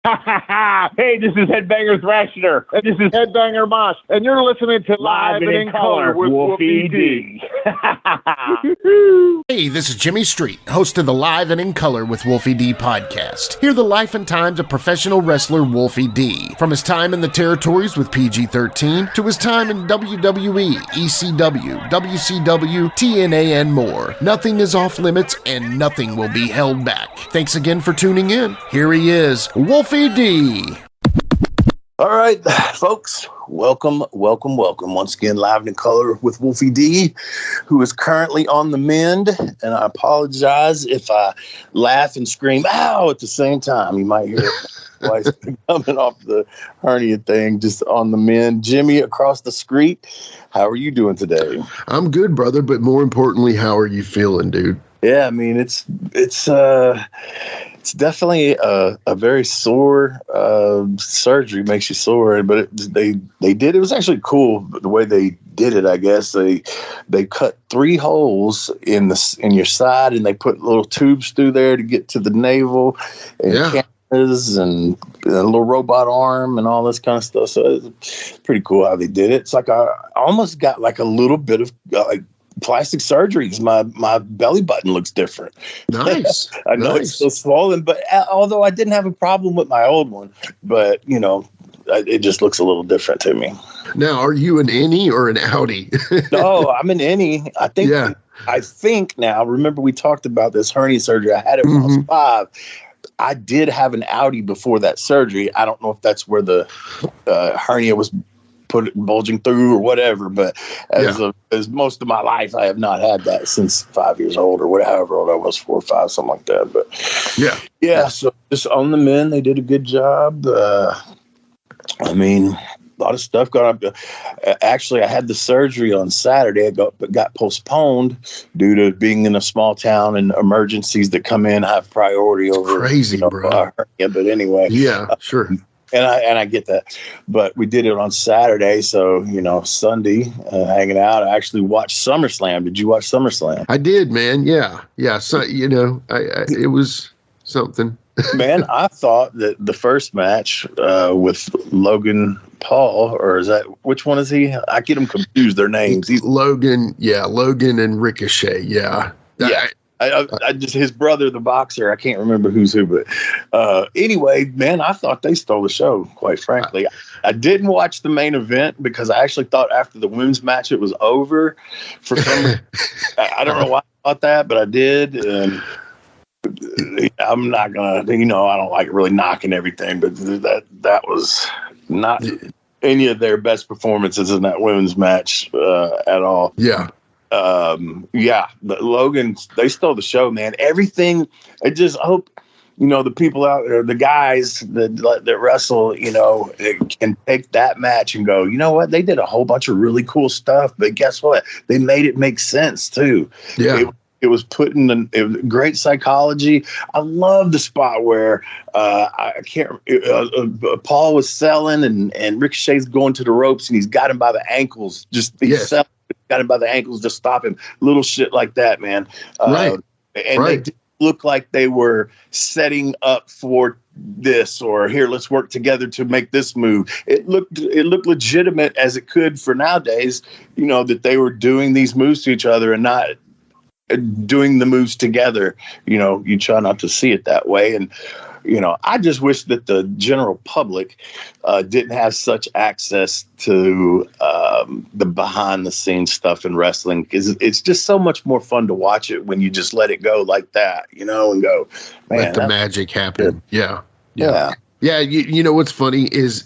Hey, this is Headbanger Thrasher. And this is Headbanger Mosh. And you're listening to Live and in Color with Wolfie D. Hey, this is Jimmy Street, host of the Live and in Color with Wolfie D podcast. Hear the life and times of professional wrestler Wolfie D. From his time in the territories with PG-13 to his time in WWE, ECW, WCW, TNA, and more. Nothing is off limits and nothing will be held back. Thanks again for tuning in. Here he is, Wolfie D. All right, folks, welcome once again, Live and in Color with Wolfie D, who is currently on the mend, and I apologize if I laugh and scream ow at the same time. You might hear it twice coming off the hernia thing, just on the mend. Jimmy across the street, how are you doing today? I'm good, brother, but more importantly, how are you feeling, dude? Yeah, I mean, it's definitely a very sore surgery. Makes you sore, but they did. It was actually cool the way they did it. I guess they cut 3 holes in your side, and they put little tubes through there to get to the navel, and cameras and a little robot arm and all this kind of stuff. So it's pretty cool how they did it. It's like I almost got like a little bit of like plastic surgeries. My belly button looks different. Nice. I know it's still swollen, but although I didn't have a problem with my old one, but you know, it just looks a little different to me. Now, are you an innie or an outie? No, I'm an innie. I think now, remember we talked about this hernia surgery. I had it when I was 5. I did have an outie before that surgery. I don't know if that's where the hernia was bulging through or whatever, but as most of my life, I have not had that since 5 years old or whatever old I was, 4 or 5, something like that. But so just on the mend, they did a good job. I mean, a lot of stuff got up. Actually, I had the surgery on Saturday. It got postponed due to being in a small town and emergencies that come in have priority over bro. But anyway, sure. And I get that, but we did it on Saturday, so Sunday hanging out. I actually watched SummerSlam. Did you watch SummerSlam? I did, man. Yeah. So it was something. Man, I thought that the first match with Logan Paul, or is that which one is he? I get them confused. Their names. He's Logan and Ricochet. Yeah. I just his brother, the boxer. I can't remember who's who, but anyway, man, I thought they stole the show. Quite frankly, I didn't watch the main event because I actually thought after the women's match it was over. For some reason, I don't know why I thought that, but I did. And I'm not gonna, I don't like really knocking everything, but that was not any of their best performances in that women's match at all. Yeah. But Logan, they stole the show, man. Everything. I just hope, the people out there, the guys that wrestle, can take that match and go, you know what? They did a whole bunch of really cool stuff, but guess what? They made it make sense too. Yeah. It was putting it was great psychology. I love the spot where Paul was selling and Ricochet's going to the ropes and he's got him by the ankles. Selling. Got him by the ankles to stop him. Little shit like that, man. They did look like they were setting up for this, or here, let's work together to make this move. It looked legitimate as it could for nowadays, that they were doing these moves to each other and not doing the moves together. You try not to see it that way. And, I just wish that the general public didn't have such access to the behind the scenes stuff in wrestling, because it's just so much more fun to watch it when you just let it go like that, and go, man, let the magic happen. Yeah. Yeah, you know what's funny is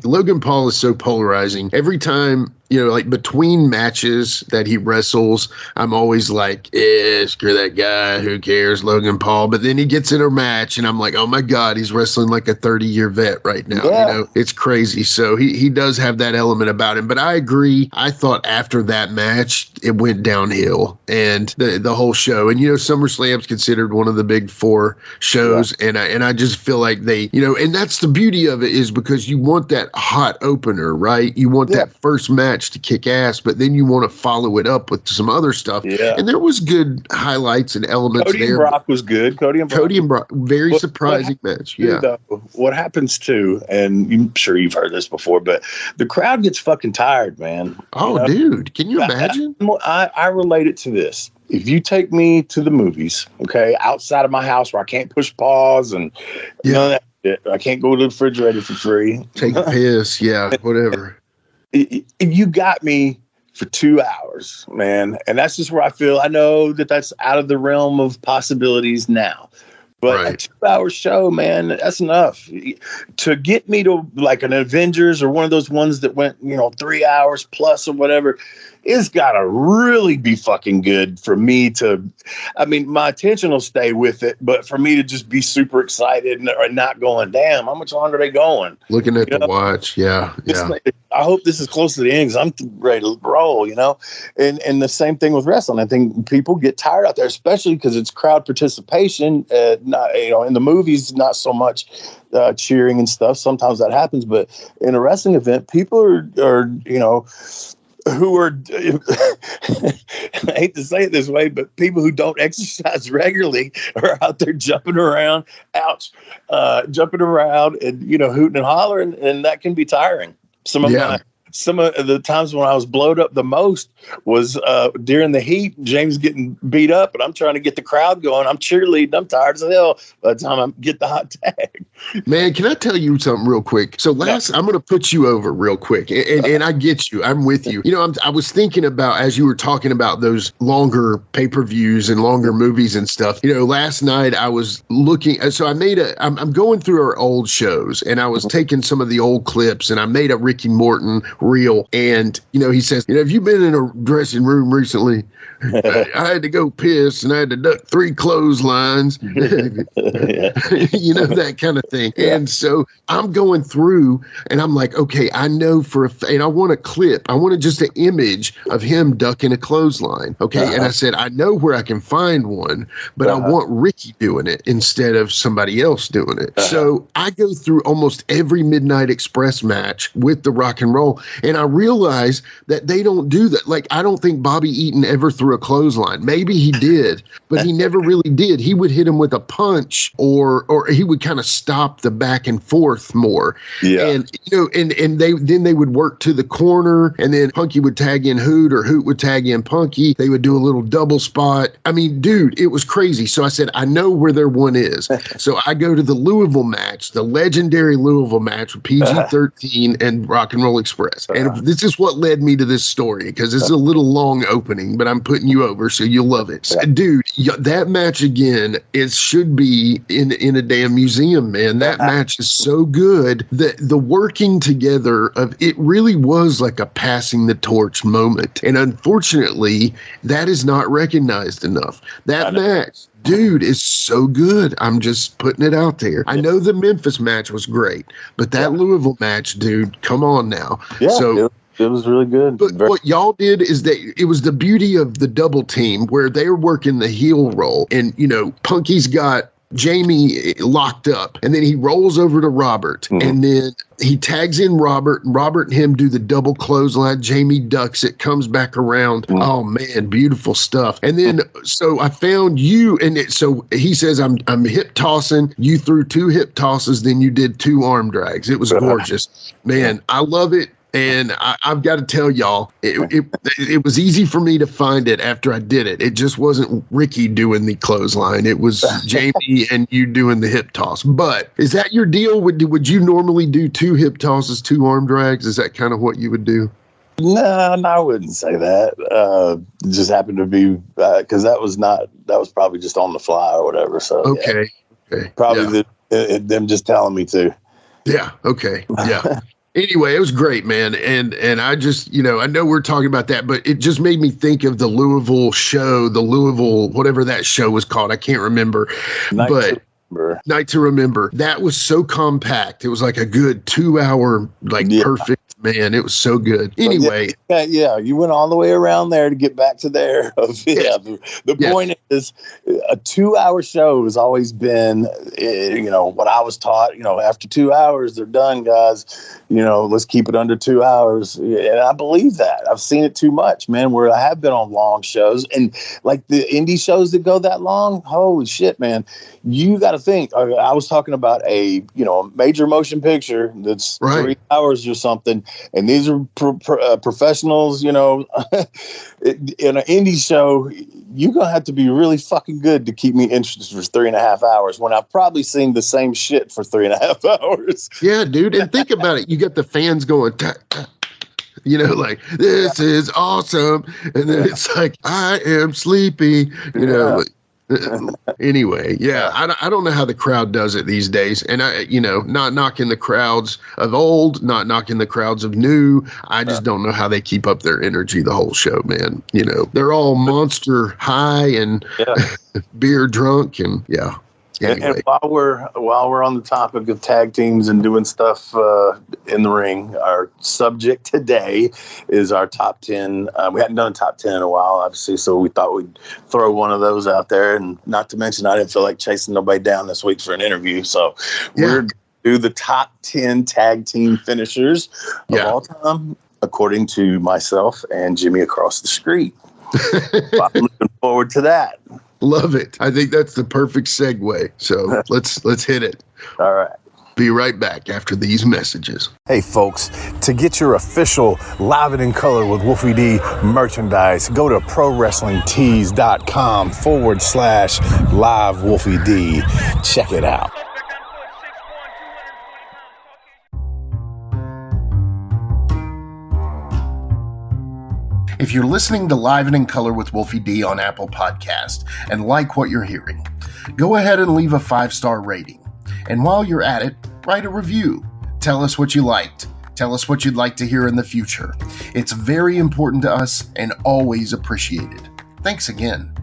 Logan Paul is so polarizing. Every time, like between matches that he wrestles, I'm always like, screw that guy. Who cares, Logan Paul? But then he gets in a match and I'm like, oh my God, he's wrestling like a 30-year vet right now. Yeah. It's crazy. So he does have that element about him. But I agree. I thought after that match, it went downhill and the whole show. And, SummerSlam's considered one of the big 4 shows. Yeah. And I just feel like they, and that's the beauty of it, is because you want that hot opener, right? You want that first match match to kick ass, but then you want to follow it up with some other stuff. Yeah. And there was good highlights and elements Cody there. and Brock was good. Cody and Brock, very surprising match. Yeah. Though, what happens too, and I'm sure you've heard this before, but the crowd gets fucking tired, man. Oh, dude, can you imagine? I relate it to this. If you take me to the movies, okay, outside of my house where I can't push pause and none of that shit, I can't go to the refrigerator for free. Take a piss, yeah, whatever. You got me for 2 hours, man. And that's just where I feel. I know that that's out of the realm of possibilities now. But a 2-hour show, man, that's enough. To get me to like an Avengers or one of those ones that went, 3 hours plus or whatever, it's got to really be fucking good for me to, my attention will stay with it, but for me to just be super excited and not going, damn, how much longer are they going? Looking at the watch, yeah. I hope this is close to the end because I'm ready to roll, And the same thing with wrestling. I think people get tired out there, especially because it's crowd participation. Not, in the movies, not so much cheering and stuff. Sometimes that happens, but in a wrestling event, people are who are, I hate to say it this way, but people who don't exercise regularly are out there jumping around, jumping around and, hooting and hollering, and that can be tiring. Some of the times when I was blowed up the most was during the heat. James getting beat up, and I'm trying to get the crowd going. I'm cheerleading. I'm tired as hell by the time I get the hot tag. Man, can I tell you something real quick? So I'm going to put you over real quick, and I get you. I'm with you. I was thinking about, as you were talking about those longer pay-per-views and longer movies and stuff, last night I was looking, so I'm going through our old shows, and I was taking some of the old clips, and I made a Ricky Morton reel, and he says, have you been in a dressing room recently? I had to go piss and I had to duck 3 clotheslines, that kind of thing. Yeah. And so I'm going through and I'm like, okay, I know and I want a clip. I want just an image of him ducking a clothesline. Okay. And I said, I know where I can find one, but I want Ricky doing it instead of somebody else doing it. So I go through almost every Midnight Express match with the Rock and Roll, and I realize that they don't do that. Like, I don't think Bobby Eaton ever threw a clothesline. Maybe he did, but he never really did. He would hit him with a punch, or he would kind of stop the back and forth more. Yeah. And they would work to the corner, and then Punky would tag in Hoot, or Hoot would tag in Punky. They would do a little double spot. Dude, it was crazy. So I said, I know where their one is. So I go to the Louisville match, the legendary Louisville match with PG-13 and Rock and Roll Express. And this is what led me to this story, because it's a little long opening, but I'm putting you over, so you'll love it. So, dude, that match again, it should be in a damn museum, man. That match is so good that the working together of it really was like a passing the torch moment. And unfortunately, that is not recognized enough. That match, dude, is so good. I'm just putting it out there. I know the Memphis match was great, but that Louisville match, dude, come on now. Yeah, so it was really good. But what y'all did is that it was the beauty of the double team where they were working the heel roll, and Punky's got Jamie locked up, and then he rolls over to Robert, and then he tags in Robert, and Robert and him do the double clothesline. Jamie ducks it, comes back around. Oh man, beautiful stuff. And then so I found you, and so he says, I'm hip tossing. You threw 2 hip tosses, then you did 2 arm drags. It was gorgeous, man. I love it. And I've got to tell y'all, it was easy for me to find it after I did it. It just wasn't Ricky doing the clothesline. It was Jamie and you doing the hip toss. But is that your deal? Would you normally do 2 hip tosses, 2 arm drags? Is that kind of what you would do? No, I wouldn't say that. It just happened to be because that was probably just on the fly or whatever. So okay. Probably them just telling me to. Yeah. Okay. Yeah. Anyway, it was great, man. And I just, I know we're talking about that, but it just made me think of the Louisville show, whatever that show was called. I can't remember. Night to Remember. That was so compact. It was like a good 2-hour, perfect man, it was so good. Anyway. Yeah, you went all the way around there to get back to there. The point is, a 2-hour show has always been, what I was taught, after 2 hours, they're done, guys. Let's keep it under 2 hours. And I believe that. I've seen it too much, man, where I have been on long shows. And like the indie shows that go that long, holy shit, man. You got to think. I was talking about a major motion picture that's 3 hours or something, and these are professionals. In an indie show, you're gonna have to be really fucking good to keep me interested for 3.5 hours when I've probably seen the same shit for 3.5 hours. Yeah, dude. And think about it. You get the fans going, like, this is awesome, and then it's like, I am sleepy. Anyway, I don't know how the crowd does it these days, and not knocking the crowds of old, not knocking the crowds of new. I just don't know how they keep up their energy the whole show, man. They're all monster high and beer drunk, and Anyway. And while we're on the topic of tag teams and doing stuff in the ring, our subject today is our top 10. We hadn't done a top 10 in a while, obviously, so we thought we'd throw one of those out there. And not to mention, I didn't feel like chasing nobody down this week for an interview, so we're going to do the top 10 tag team finishers of all time, according to myself and Jimmy across the street. I'm looking forward to that. Love it. I think that's the perfect segue. So let's hit it. All right. Be right back after these messages. Hey, folks, to get your official Live It in Color with Wolfie D merchandise, go to prowrestlingtees.com/live Wolfie D. Check it out. If you're listening to Live and in Color with Wolfie D on Apple Podcast and like what you're hearing, go ahead and leave a 5-star rating. And while you're at it, write a review. Tell us what you liked. Tell us what you'd like to hear in the future. It's very important to us and always appreciated. Thanks again.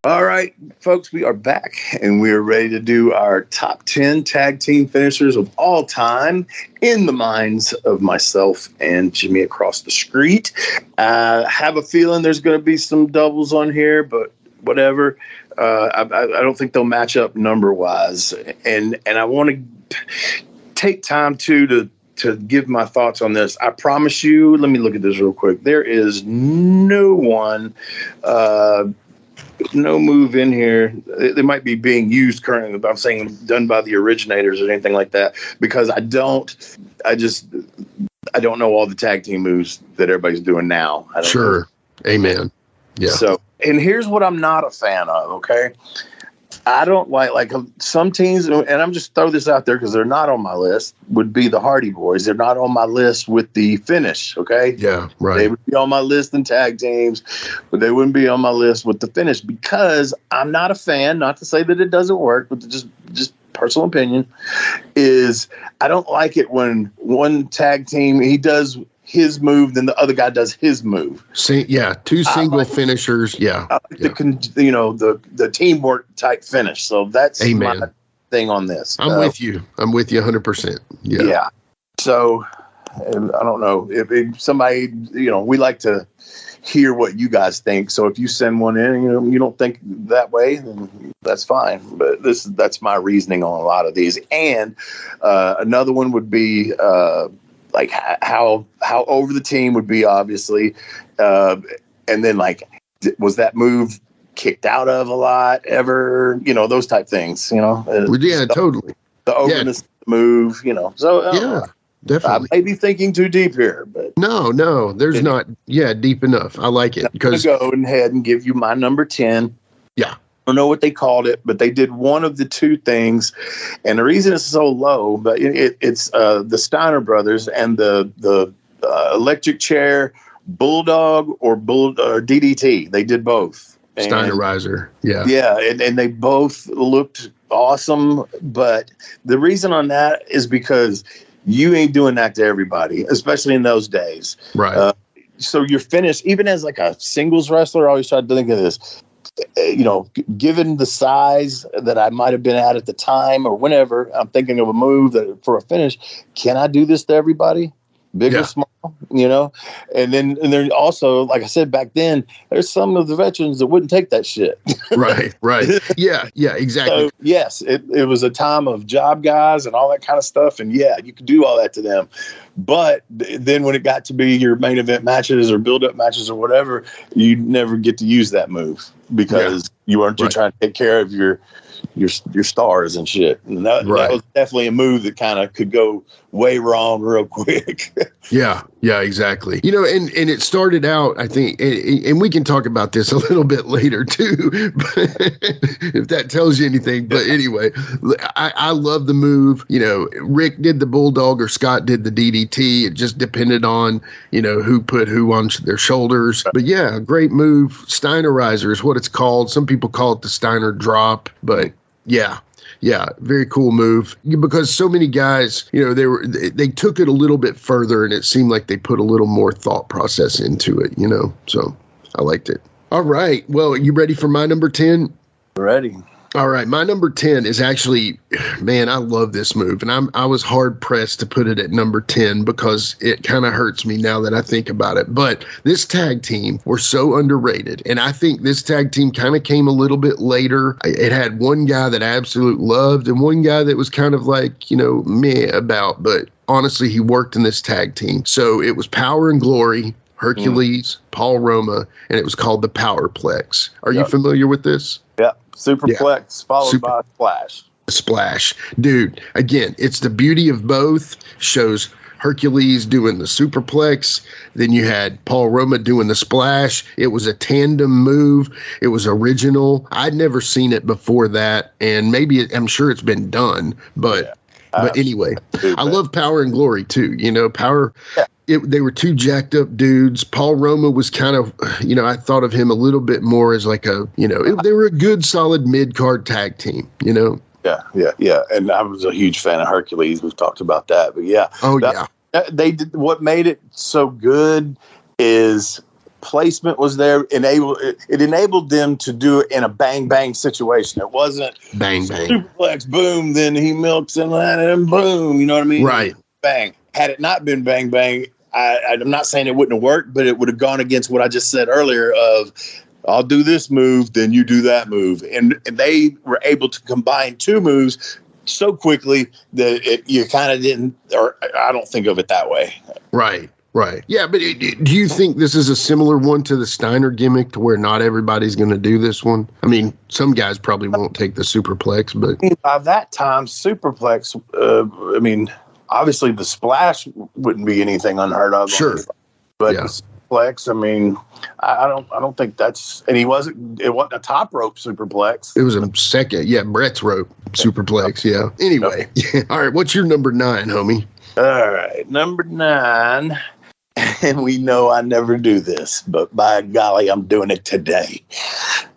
All right, folks, we are back, and we are ready to do our top 10 tag team finishers of all time in the minds of myself and Jimmy across the street. I have a feeling there's going to be some doubles on here, but whatever. I don't think they'll match up number-wise, and I want to take time, to give my thoughts on this. I promise you, let me look at this real quick. There is no one... no move in here. They might be being used currently, but I'm saying done by the originators or anything like that, because I don't know all the tag team moves that everybody's doing now. Sure. Amen. Yeah. So, and here's what I'm not a fan of. Okay. I don't like some teams, and I'm just throw this out there because they're not on my list, would be the Hardy Boys. They're not on my list with the finish, okay? Yeah, right. They would be on my list in tag teams, but they wouldn't be on my list with the finish because I'm not a fan, not to say that it doesn't work, but just personal opinion, is I don't like it when one tag team, he does his move, then the other guy does his move. Two single finishers. Yeah, I like the teamwork type finish. So that's my thing on this. I'm with you 100%. Yeah. So I don't know if somebody, we like to hear what you guys think. So if you send one in and you don't think that way, then that's fine. But that's my reasoning on a lot of these. And another one would be like how over the team would be, obviously, and then like was that move kicked out of a lot ever? Those type things. Totally. The overness move. So definitely. I may be thinking too deep here, but no, there's not. Yeah, deep enough. I like it because I'm gonna go ahead and give you my number 10. Yeah. I don't know what they called it, but they did one of the two things, and the reason it's so low, but it's the Steiner brothers and the electric chair bulldog or DDT. They did both. Steinerizer, and they both looked awesome. But the reason on that is because you ain't doing that to everybody, especially in those days, right? So your finish, even as like a singles wrestler, I always try to think of this. given the size that I might have been at the time or whenever, I'm thinking of a move that for a finish. Can I do this to everybody? Big or small, and then also, like I said back then, there's some of the veterans that wouldn't take that shit. Right. Yeah, exactly. So, yes, it was a time of job guys and all that kind of stuff. And yeah, you could do all that to them. But then when it got to be your main event matches or build up matches or whatever, you never get to use that move because you weren't just trying to take care of your stars and shit. And that was definitely a move that kind of could go way wrong real quick. Yeah, exactly. And it started out, I think, and we can talk about this a little bit later too, if that tells you anything. But anyway, I love the move. Rick did the bulldog or Scott did the DDT. It just depended on, who put who on their shoulders. But yeah, great move. Steinerizer is what it's called. Some people call it the Steiner drop, but yeah, very cool move because so many guys, they took it a little bit further and it seemed like they put a little more thought process into it, so I liked it. All right. Well, you ready for my number 10? Ready. All right, my number 10 is actually, man, I love this move, and I was hard pressed to put it at number 10 because it kind of hurts me now that I think about it. But this tag team were so underrated, and I think this tag team kind of came a little bit later. It had one guy that I absolutely loved and one guy that was kind of like, meh about, but honestly, he worked in this tag team. So it was Power and Glory, Hercules, Paul Roma, and it was called the Powerplex. Are you familiar with this? Yeah. Superplex followed by Splash. Splash. Dude, again, it's the beauty of both. Shows Hercules doing the superplex. Then you had Paul Roma doing the splash. It was a tandem move. It was original. I'd never seen it before that. And I'm sure it's been done. But anyway, I love Power and Glory too. Power. Yeah. They were two jacked up dudes. Paul Roma was kind of, I thought of him a little bit more as like they were a good, solid mid-card tag team, Yeah. And I was a huge fan of Hercules. We've talked about that. But yeah. They did, what made it so good is placement was there. It enabled them to do it in a bang-bang situation. It wasn't bang. Superplex, boom, then he milks and boom. You know what I mean? Right. Bang. Had it not been bang, bang, I'm not saying it wouldn't have worked, but it would have gone against what I just said earlier of I'll do this move, then you do that move. And they were able to combine two moves so quickly that you kind of didn't, or I don't think of it that way. Right. Yeah, but do you think this is a similar one to the Steiner gimmick to where not everybody's going to do this one? I mean, some guys probably won't take the superplex, but by that time, superplex, obviously the splash wouldn't be anything unheard of. Sure. But the superplex, I don't think that's, and it wasn't a top rope superplex. It was a second. Brett's rope superplex. Yeah. Anyway. All right. What's your number 9, homie? All right. Number 9. And we know I never do this, but by golly, I'm doing it today.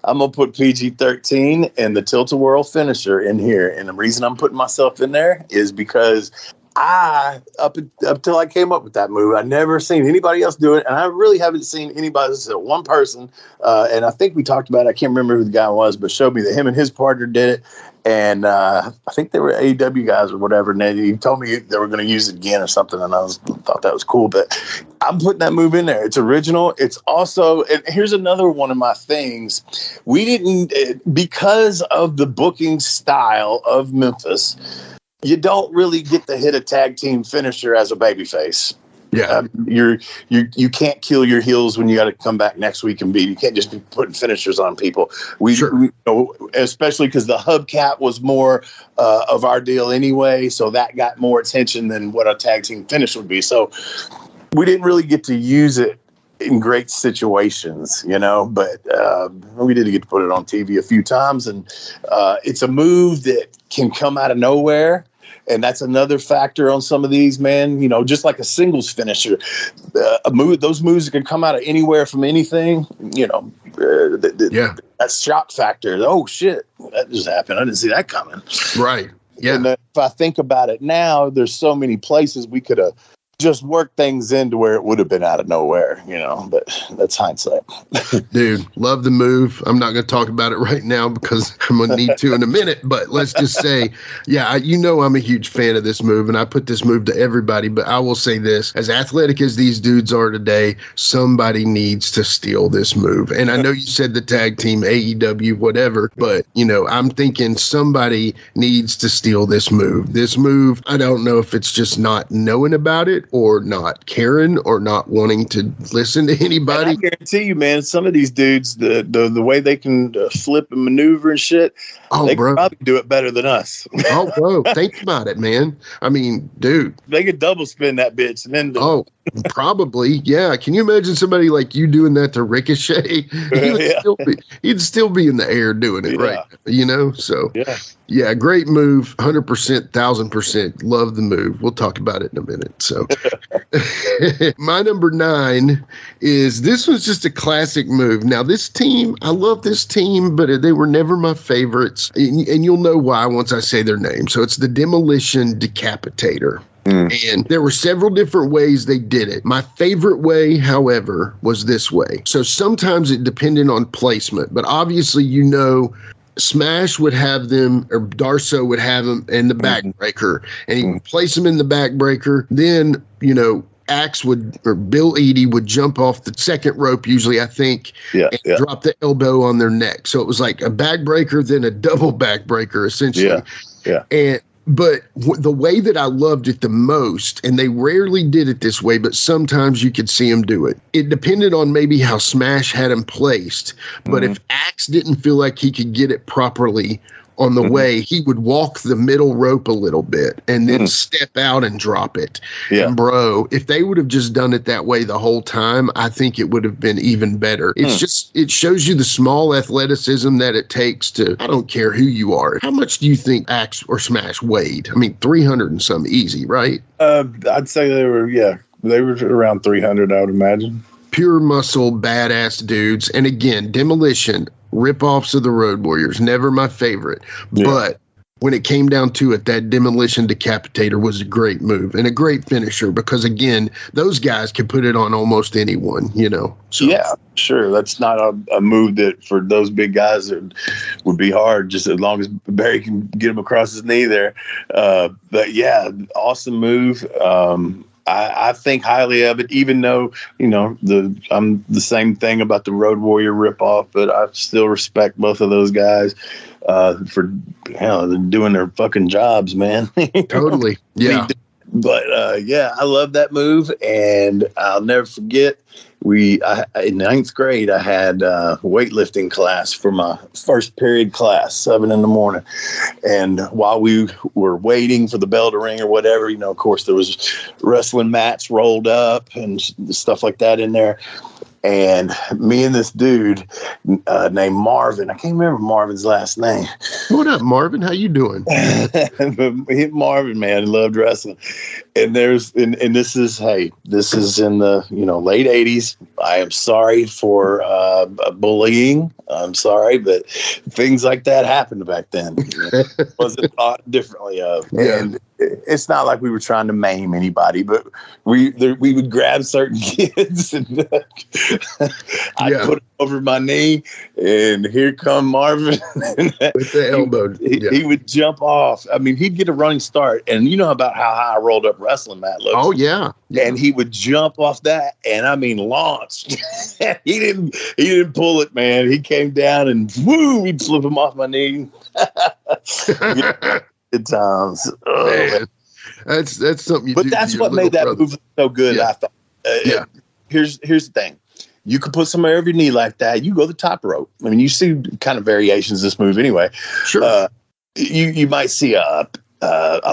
I'm going to put PG-13 and the Tilta-whirl finisher in here. And the reason I'm putting myself in there is because up until I came up with that move, I never seen anybody else do it, and I really haven't seen anybody. This is one person, and I think we talked about it. I can't remember who the guy was, but showed me that him and his partner did it, and I think they were AEW guys or whatever. And he told me they were going to use it again or something, and I thought that was cool. But I'm putting that move in there. It's original. It's also, and here's another one of my things. We didn't, because of the booking style of Memphis, you don't really get to hit a tag team finisher as a babyface. Yeah, you can't kill your heels when you got to come back next week and beat. You can't just be putting finishers on people. We especially because the hubcap was more of our deal anyway, so that got more attention than what a tag team finish would be. So we didn't really get to use it in great situations, but we did get to put it on TV a few times, and it's a move that can come out of nowhere. And that's another factor on some of these, man. Just like a singles finisher, those moves can come out of anywhere from anything. That's shock factor. Oh shit, that just happened. I didn't see that coming. Right. Yeah. And if I think about it now, there's so many places we could have just worked things into where it would have been out of nowhere, but that's hindsight. Dude, love the move. I'm not going to talk about it right now because I'm going to need to in a minute, but let's just say, I'm a huge fan of this move, and I put this move to everybody, but I will say this, as athletic as these dudes are today, somebody needs to steal this move. And I know you said the tag team, AEW, whatever, but, I'm thinking somebody needs to steal this move. This move, I don't know if it's just not knowing about it or not caring or not wanting to listen to anybody. And I guarantee you, man, some of these dudes, the way they can flip and maneuver and shit, they could probably do it better than us. Oh, bro, think about it, man. I mean, dude. They could double spin that bitch. And then probably, yeah. Can you imagine somebody like you doing that to Ricochet? He'd still be in the air doing it, right? So yeah, great move, 100%, 1000%. Love the move. We'll talk about it in a minute. So my number 9 is, this was just a classic move. Now this team, I love this team, but they were never my favorites, and you'll know why once I say their name. So it's the Demolition Decapitator. And there were several different ways they did it. My favorite way, however, was this way. So sometimes it depended on placement, but obviously, Smash would have them, or Darso would have them in the backbreaker, and he would place them in the backbreaker. Then, Axe or Bill Eadie would jump off the second rope, usually, I think, and drop the elbow on their neck. So it was like a backbreaker, then a double backbreaker, essentially. But the way that I loved it the most, and they rarely did it this way, but sometimes you could see them do it. It depended on maybe how Smash had him placed. But if Axe didn't feel like he could get it properly on the way, he would walk the middle rope a little bit and then step out and drop it. Yeah. And bro, if they would have just done it that way the whole time, I think it would have been even better. It's just, it shows you the small athleticism that it takes to, I don't care who you are. How much do you think Axe or Smash weighed? I mean, 300 and some easy, right? I'd say they were around 300, I would imagine. Pure muscle, badass dudes. And again, Demolition, rip-offs of the Road Warriors, never my favorite. Yeah. But when it came down to it, that Demolition Decapitator was a great move and a great finisher because, again, those guys can put it on almost anyone, So. Yeah, sure. That's not a move that for those big guys it would be hard, just as long as Barry can get him across his knee there. But, yeah, awesome move. I think highly of it, even though, I'm the same thing about the Road Warrior ripoff, but I still respect both of those guys for doing their fucking jobs, man. Totally. Yeah. But I love that move, and I'll never forget. In ninth grade, I had weightlifting class for my first period class, 7 a.m. And while we were waiting for the bell to ring or whatever, of course, there was wrestling mats rolled up and stuff like that in there. And me and this dude named Marvin, I can't remember Marvin's last name. What up, Marvin? How you doing? Marvin, man, loved wrestling. And this is in the late 80s. I am sorry for bullying. I'm sorry, but things like that happened back then. It wasn't thought differently of. Yeah. And it's not like we were trying to maim anybody, but we would grab certain kids and I'd put it over my knee, and here come Marvin with the elbow. He would jump off. I mean, he'd get a running start, and you know about how high a rolled up wrestling mat looks. Oh yeah. And he would jump off that, and I mean launched. He didn't pull it, man. He came down and woo, he'd flip him off my knee. Good times. Man. That's something you do. But that's what made that move so good, I thought. Here's the thing. You could put somebody over your knee like that. You go the top rope. I mean, you see kind of variations of this move anyway. Sure. You might see a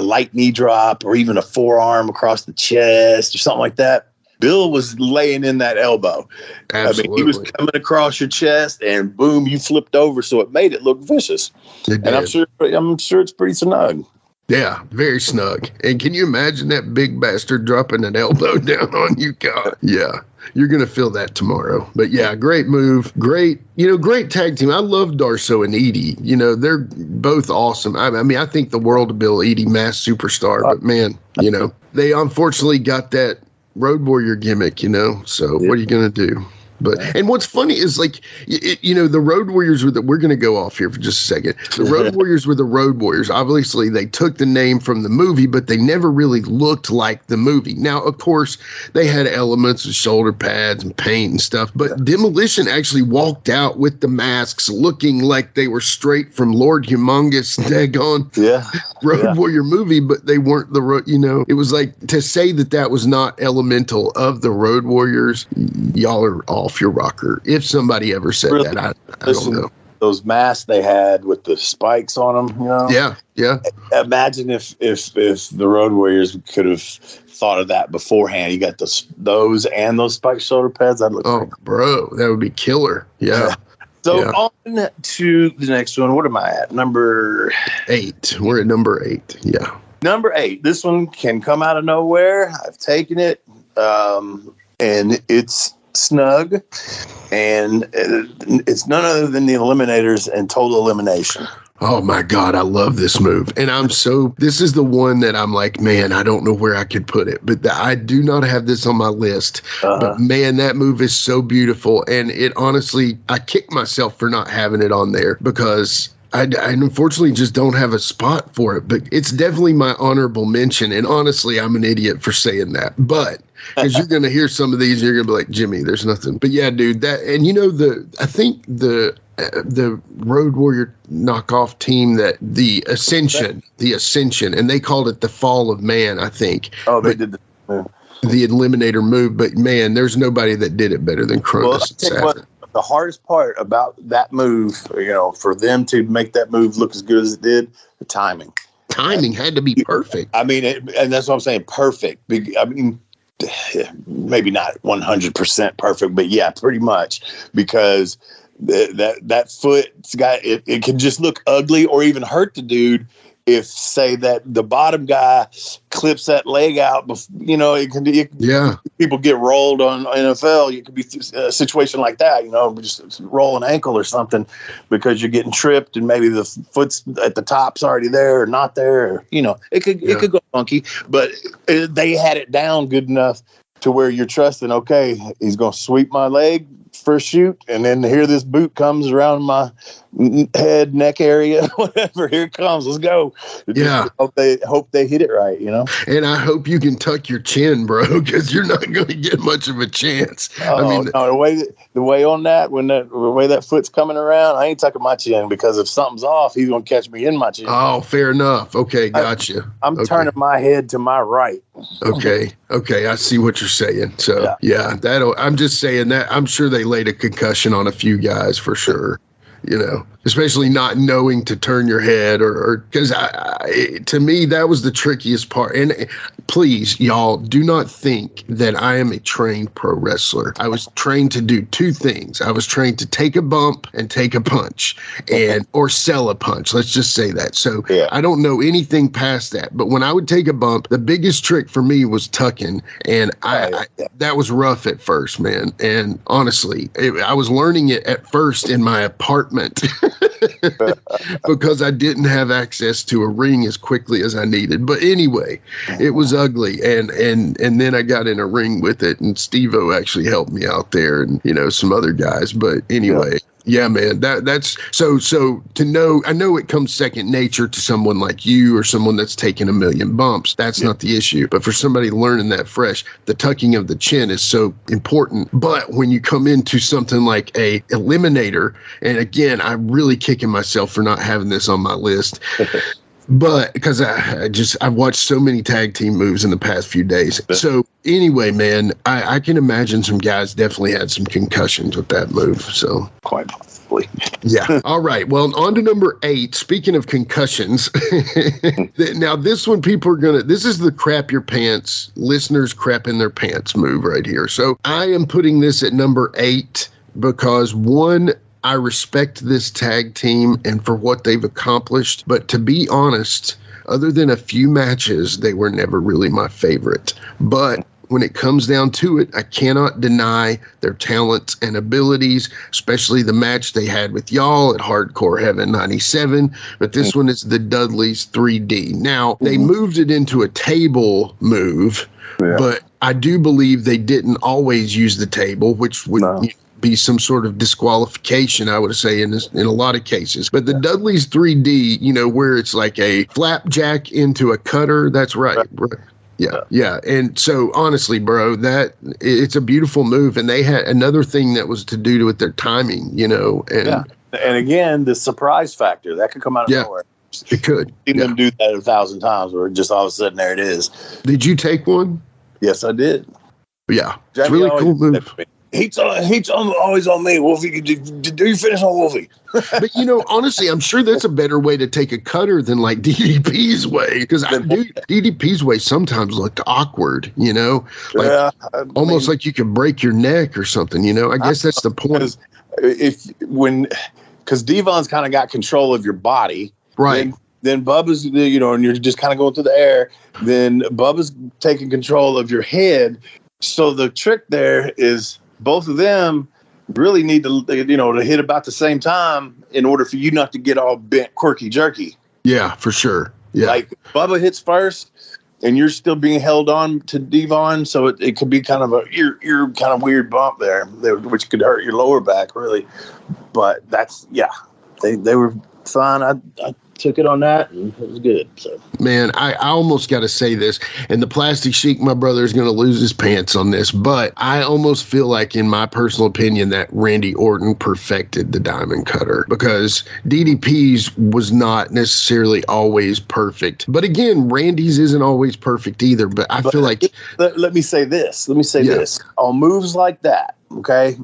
light knee drop or even a forearm across the chest or something like that. Bill was laying in that elbow. Absolutely. I mean, he was coming across your chest, and boom, you flipped over, so it made it look vicious. And I'm sure it's pretty snug. Yeah, very snug. And can you imagine that big bastard dropping an elbow down on you? God, yeah. You're going to feel that tomorrow. But yeah, great move. Great tag team. I love Darso and Eadie. They're both awesome. I mean, I think the world of Bill Eadie, mass superstar. But man, they unfortunately got that Road Warrior gimmick, so what are you going to do? But and what's funny is like the Road Warriors we're going to go off here for just a second. The Road Warriors were the Road Warriors. Obviously, they took the name from the movie, but they never really looked like the movie. Now, of course, they had elements of shoulder pads and paint and stuff, but Demolition actually walked out with the masks looking like they were straight from Lord Humongous daggone Road Warrior movie, but they weren't the it was like to say that was not elemental of the Road Warriors. Y'all are off your rocker. If somebody ever said that, I don't know. Those masks they had with the spikes on them, Yeah. Imagine if the Road Warriors could have thought of that beforehand. You got those and those spiked shoulder pads. That'd look great. Bro, that would be killer. Yeah. So on to the next one. What am I at? Number 8. We're at number 8. Yeah. Number 8. This one can come out of nowhere. I've taken it, and it's snug, and it's none other than the Eliminators and Total Elimination. Oh my God, I love this move. And this is the one that I'm like, man, I don't know where I could put it, but I do not have this on my list. But man, that move is so beautiful. And it honestly, I kick myself for not having it on there because I unfortunately just don't have a spot for it, but it's definitely my honorable mention. And honestly, I'm an idiot for saying that, but because you're going to hear some of these, you're going to be like, Jimmy, there's nothing. But yeah, dude, I think the Road Warrior knockoff team, that the Ascension, and they called it the Fall of Man, I think. Oh, they did the Eliminator move, but man, there's nobody that did it better than Cronus and Saturn. The hardest part about that move, for them to make that move look as good as it did, the timing. Timing had to be perfect. I mean, and that's what I'm saying, perfect. I mean, maybe not 100% perfect, but yeah, pretty much, because that foot's got it can just look ugly or even hurt the dude if, say, that the bottom guy clips that leg out. It can people get rolled on NFL. It could be a situation like that, just roll an ankle or something because you're getting tripped and maybe the foot's at the top's already there or not there. Or, it could go funky, but they had it down good enough to where you're trusting, okay, he's going to sweep my leg first shoot, and then here this boot comes around my head, neck area, whatever. Here it comes. Let's go. Just hope they hit it right, And I hope you can tuck your chin, bro, because you're not going to get much of a chance. No, the way on that, the way that foot's coming around, I ain't tucking my chin, because if something's off, he's going to catch me in my chin. Oh, fair enough. Okay, gotcha. I'm turning my head to my right. Okay, I see what you're saying. So I'm just saying that I'm sure they laid a concussion on a few guys for sure. Especially not knowing to turn your head or because to me, that was the trickiest part. And please, y'all, do not think that I am a trained pro wrestler. I was trained to do two things. I was trained to take a bump and take a punch or sell a punch. Let's just say that. So I don't know anything past that. But when I would take a bump, the biggest trick for me was tucking. And that was rough at first, man. And honestly, I was learning it at first in my apartment because I didn't have access to a ring as quickly as I needed. But anyway, it was ugly. And then I got in a ring with it, and Steve-O actually helped me out there, and, some other guys. But anyway. Yeah, man, that's so to know. I know it comes second nature to someone like you or someone that's taken a million bumps. That's not the issue. But for somebody learning that fresh, the tucking of the chin is so important. But when you come into something like a Eliminator, and again, I'm really kicking myself for not having this on my list. But because I've watched so many tag team moves in the past few days. So anyway, man, I can imagine some guys definitely had some concussions with that move. So quite possibly. Yeah. All right. Well, on to number 8. Speaking of concussions, now this one, this is the crap your pants, listeners crap in their pants move right here. So I am putting this at number 8 because one, I respect this tag team and for what they've accomplished, but to be honest, other than a few matches, they were never really my favorite. But when it comes down to it, I cannot deny their talents and abilities, especially the match they had with y'all at Hardcore Heaven 97. But this one is the Dudley's 3D. Now, they moved it into a table move, but I do believe they didn't always use the table, which would be some sort of disqualification, I would say, in a lot of cases. But the Dudley's 3D, where it's like a flapjack into a cutter, that's right. Yeah. And so, honestly, bro, that it's a beautiful move. And they had another thing that was to do with their timing, And again, the surprise factor, that could come out of nowhere. It could. I've seen them do that 1,000 times, where just all of a sudden there it is. Did you take one? Yes, I did. Yeah. It's really cool move. Heat's always on me. Wolfie, do you finish on Wolfie? But honestly, I'm sure that's a better way to take a cutter than like DDP's way, because DDP's way sometimes looked awkward. Almost like you could break your neck or something. I guess that's the point. Because Devon's kind of got control of your body, right? Then Bubba's, and you're just kind of going through the air. Then Bubba's taking control of your head. So the trick there is, both of them really need to, to hit about the same time in order for you not to get all bent, quirky, jerky. Yeah, for sure. Yeah. Like Bubba hits first and you're still being held on to Devon. So it could be kind of a ear kind of weird bump there, which could hurt your lower back really. But they were fine. I took it on that and it was good. So man, I almost got to say this, and the Plastic Sheik, my brother, is going to lose his pants on this, but I almost feel like, in my personal opinion, that Randy Orton perfected the diamond cutter, because DDP's was not necessarily always perfect. But again, Randy's isn't always perfect either. But I feel like, let me say this. This on moves like that. Okay.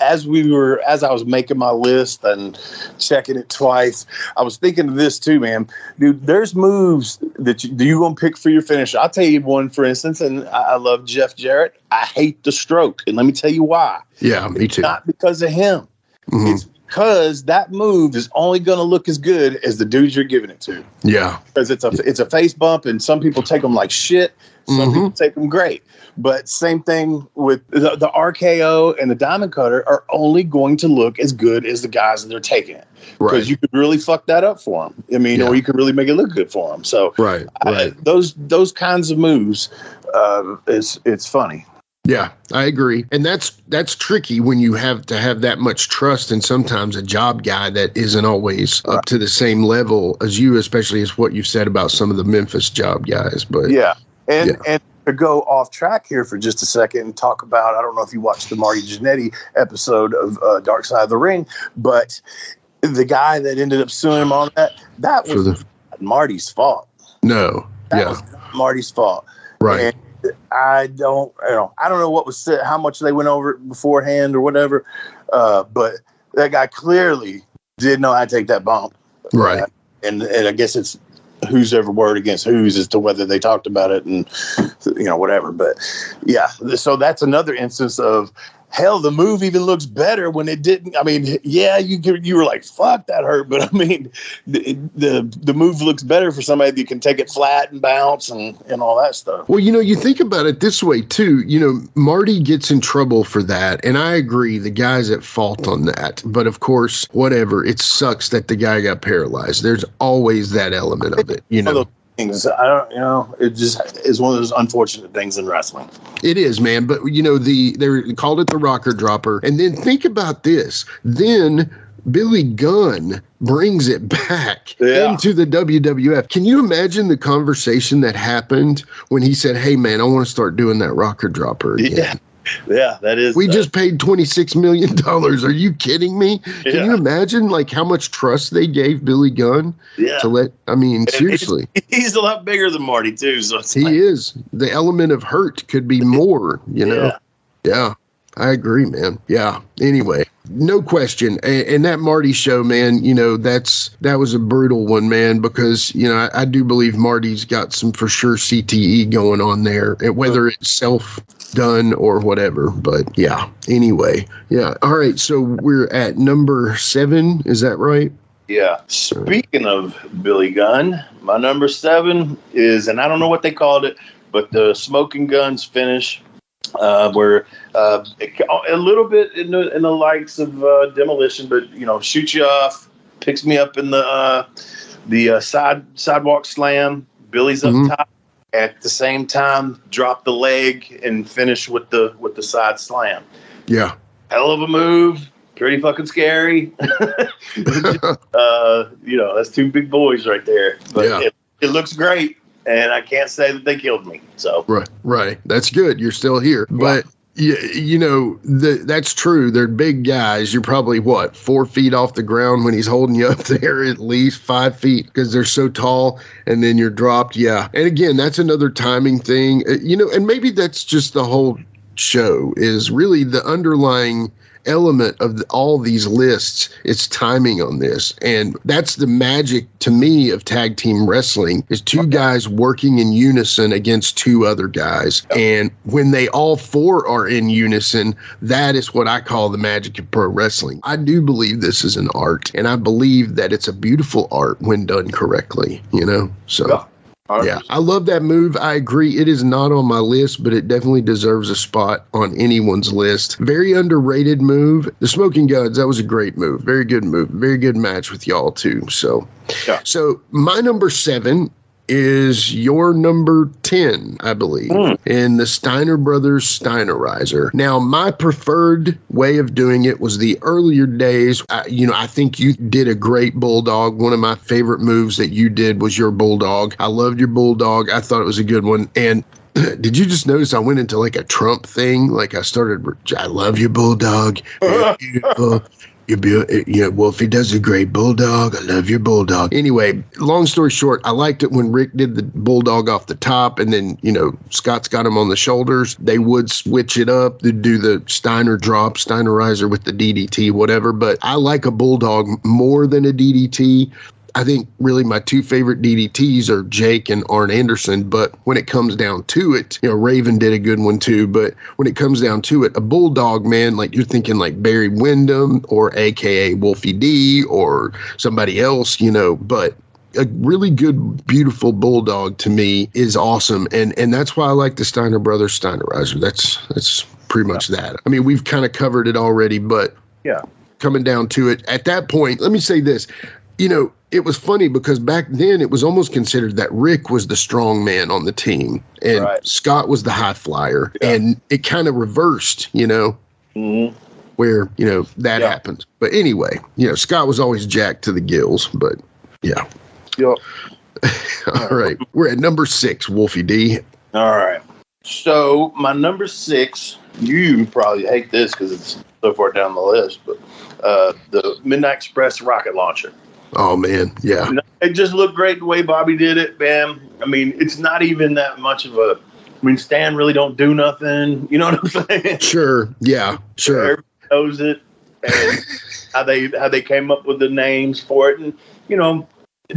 As I was making my list and checking it twice, I was thinking of this too, man. Dude, there's moves that you're going to pick for your finisher. I'll tell you one, for instance, and I love Jeff Jarrett. I hate the stroke. And let me tell you why. Yeah, me too. Not because of him. Mm-hmm. It's because that move is only going to look as good as the dudes you're giving it to. Yeah. Because it's a face bump, and some people take them like shit. Some people take them great. But same thing with the RKO and the diamond cutter are only going to look as good as the guys that are taking it. Because you could really fuck that up for them. I mean, or you could really make it look good for them. So those kinds of moves, it's funny. Yeah, I agree. And that's tricky when you have to have that much trust in sometimes a job guy that isn't always up to the same level as you, especially as what you've said about some of the Memphis job guys. But and to go off track here for just a second and talk about, I don't know if you watched the Marty Jannetty episode of Dark Side of the Ring, but the guy that ended up suing him on that was Marty's fault. No. That was not Marty's fault. Right. And I don't know what was said, how much they went over it beforehand or whatever. But that guy clearly did know how to take that bump. Right. And I guess it's who's ever word against whose as to whether they talked about it and, whatever. But yeah, so that's another instance of, hell, the move even looks better when it didn't. I mean, yeah, you were like, fuck, that hurt. But I mean, the move looks better for somebody that can take it flat and bounce and all that stuff. Well, you think about it this way, too. Marty gets in trouble for that. And I agree, the guy's at fault on that. But of course, whatever, it sucks that the guy got paralyzed. There's always that element of it, Things. I don't, it just is one of those unfortunate things in wrestling. It is, man. But they called it the rocker dropper. And then think about this. Then Billy Gunn brings it back into the WWF. Can you imagine the conversation that happened when he said, "Hey, man, I want to start doing that rocker dropper again"? Yeah. Yeah, that is. We just paid $26 million. Are you kidding me? Can you imagine how much trust they gave Billy Gunn to let? I mean, seriously, he's a lot bigger than Marty too. So he is. The element of hurt could be more. Yeah, I agree, man. Yeah. Anyway, no question. And that Marty show, man, that was a brutal one, man, because, I do believe Marty's got some for sure CTE going on there, whether it's self-done or whatever. But yeah, anyway. Yeah. All right. So we're at number 7. Is that right? Yeah. Speaking of Billy Gunn, my number 7 is, and I don't know what they called it, but the smoking guns finish were a little bit in the likes of demolition, but shoots you off, picks me up in the sidewalk slam, Billy's up top. At the same time, drop the leg and finish with the side slam. Yeah, hell of a move. Pretty fucking scary. That's two big boys right there. But it looks great, and I can't say that they killed me. So right. That's good. You're still here, but. That's true. They're big guys. You're probably 4 feet off the ground when he's holding you up there, at least 5 feet, because they're so tall, and then you're dropped. Yeah. And again, that's another timing thing, and maybe that's just the whole show is really the underlying element of all these lists. It's timing on this, and that's the magic to me of tag team wrestling is two guys working in unison against two other guys. And when they all four are in unison, that is what I call the magic of pro wrestling. I do believe this is an art, and I believe that it's a beautiful art when done correctly, so yeah, I love that move. I agree. It is not on my list, but it definitely deserves a spot on anyone's list. Very underrated move. The Smoking Guns, that was a great move. Very good move. Very good match with y'all, too. So my number 7 is your number 10, I believe, in the Steiner Brothers Steinerizer. Now, my preferred way of doing it was the earlier days. I think you did a great bulldog. One of my favorite moves that you did was your bulldog. I loved your bulldog. I thought it was a good one. And did you just notice I went into like a Trump thing? Like I started, I love your bulldog. You're beautiful. Wolfie does a great bulldog. I love your bulldog. Anyway, long story short, I liked it when Rick did the bulldog off the top, and then, Scott's got him on the shoulders. They would switch it up. They'd do the Steiner drop, Steinerizer with the DDT, whatever. But I like a bulldog more than a DDT. I think really my two favorite DDTs are Jake and Arn Anderson, but when it comes down to it, Raven did a good one too, but when it comes down to it, a bulldog, man, like you're thinking like Barry Windham or AKA Wolfie D or somebody else, but a really good, beautiful bulldog to me is awesome. And that's why I like the Steiner Brothers Steinerizer. That's pretty much that. I mean, we've kind of covered it already, but coming down to it at that point, let me say this, it was funny because back then it was almost considered that Rick was the strong man on the team and Scott was the high flyer. And it kind of reversed, where, that happened. But anyway, Scott was always jacked to the gills, but yeah. Yep. All right. We're at number 6, Wolfie D. All right. So my number 6, you probably hate this because it's so far down the list, but the Midnight Express rocket launcher. Oh, man, yeah. It just looked great the way Bobby did it, man. I mean, it's not even that much of a... Stan really don't do nothing. You know what I'm saying? Sure, yeah, sure. Everybody knows it, and how they came up with the names for it. And,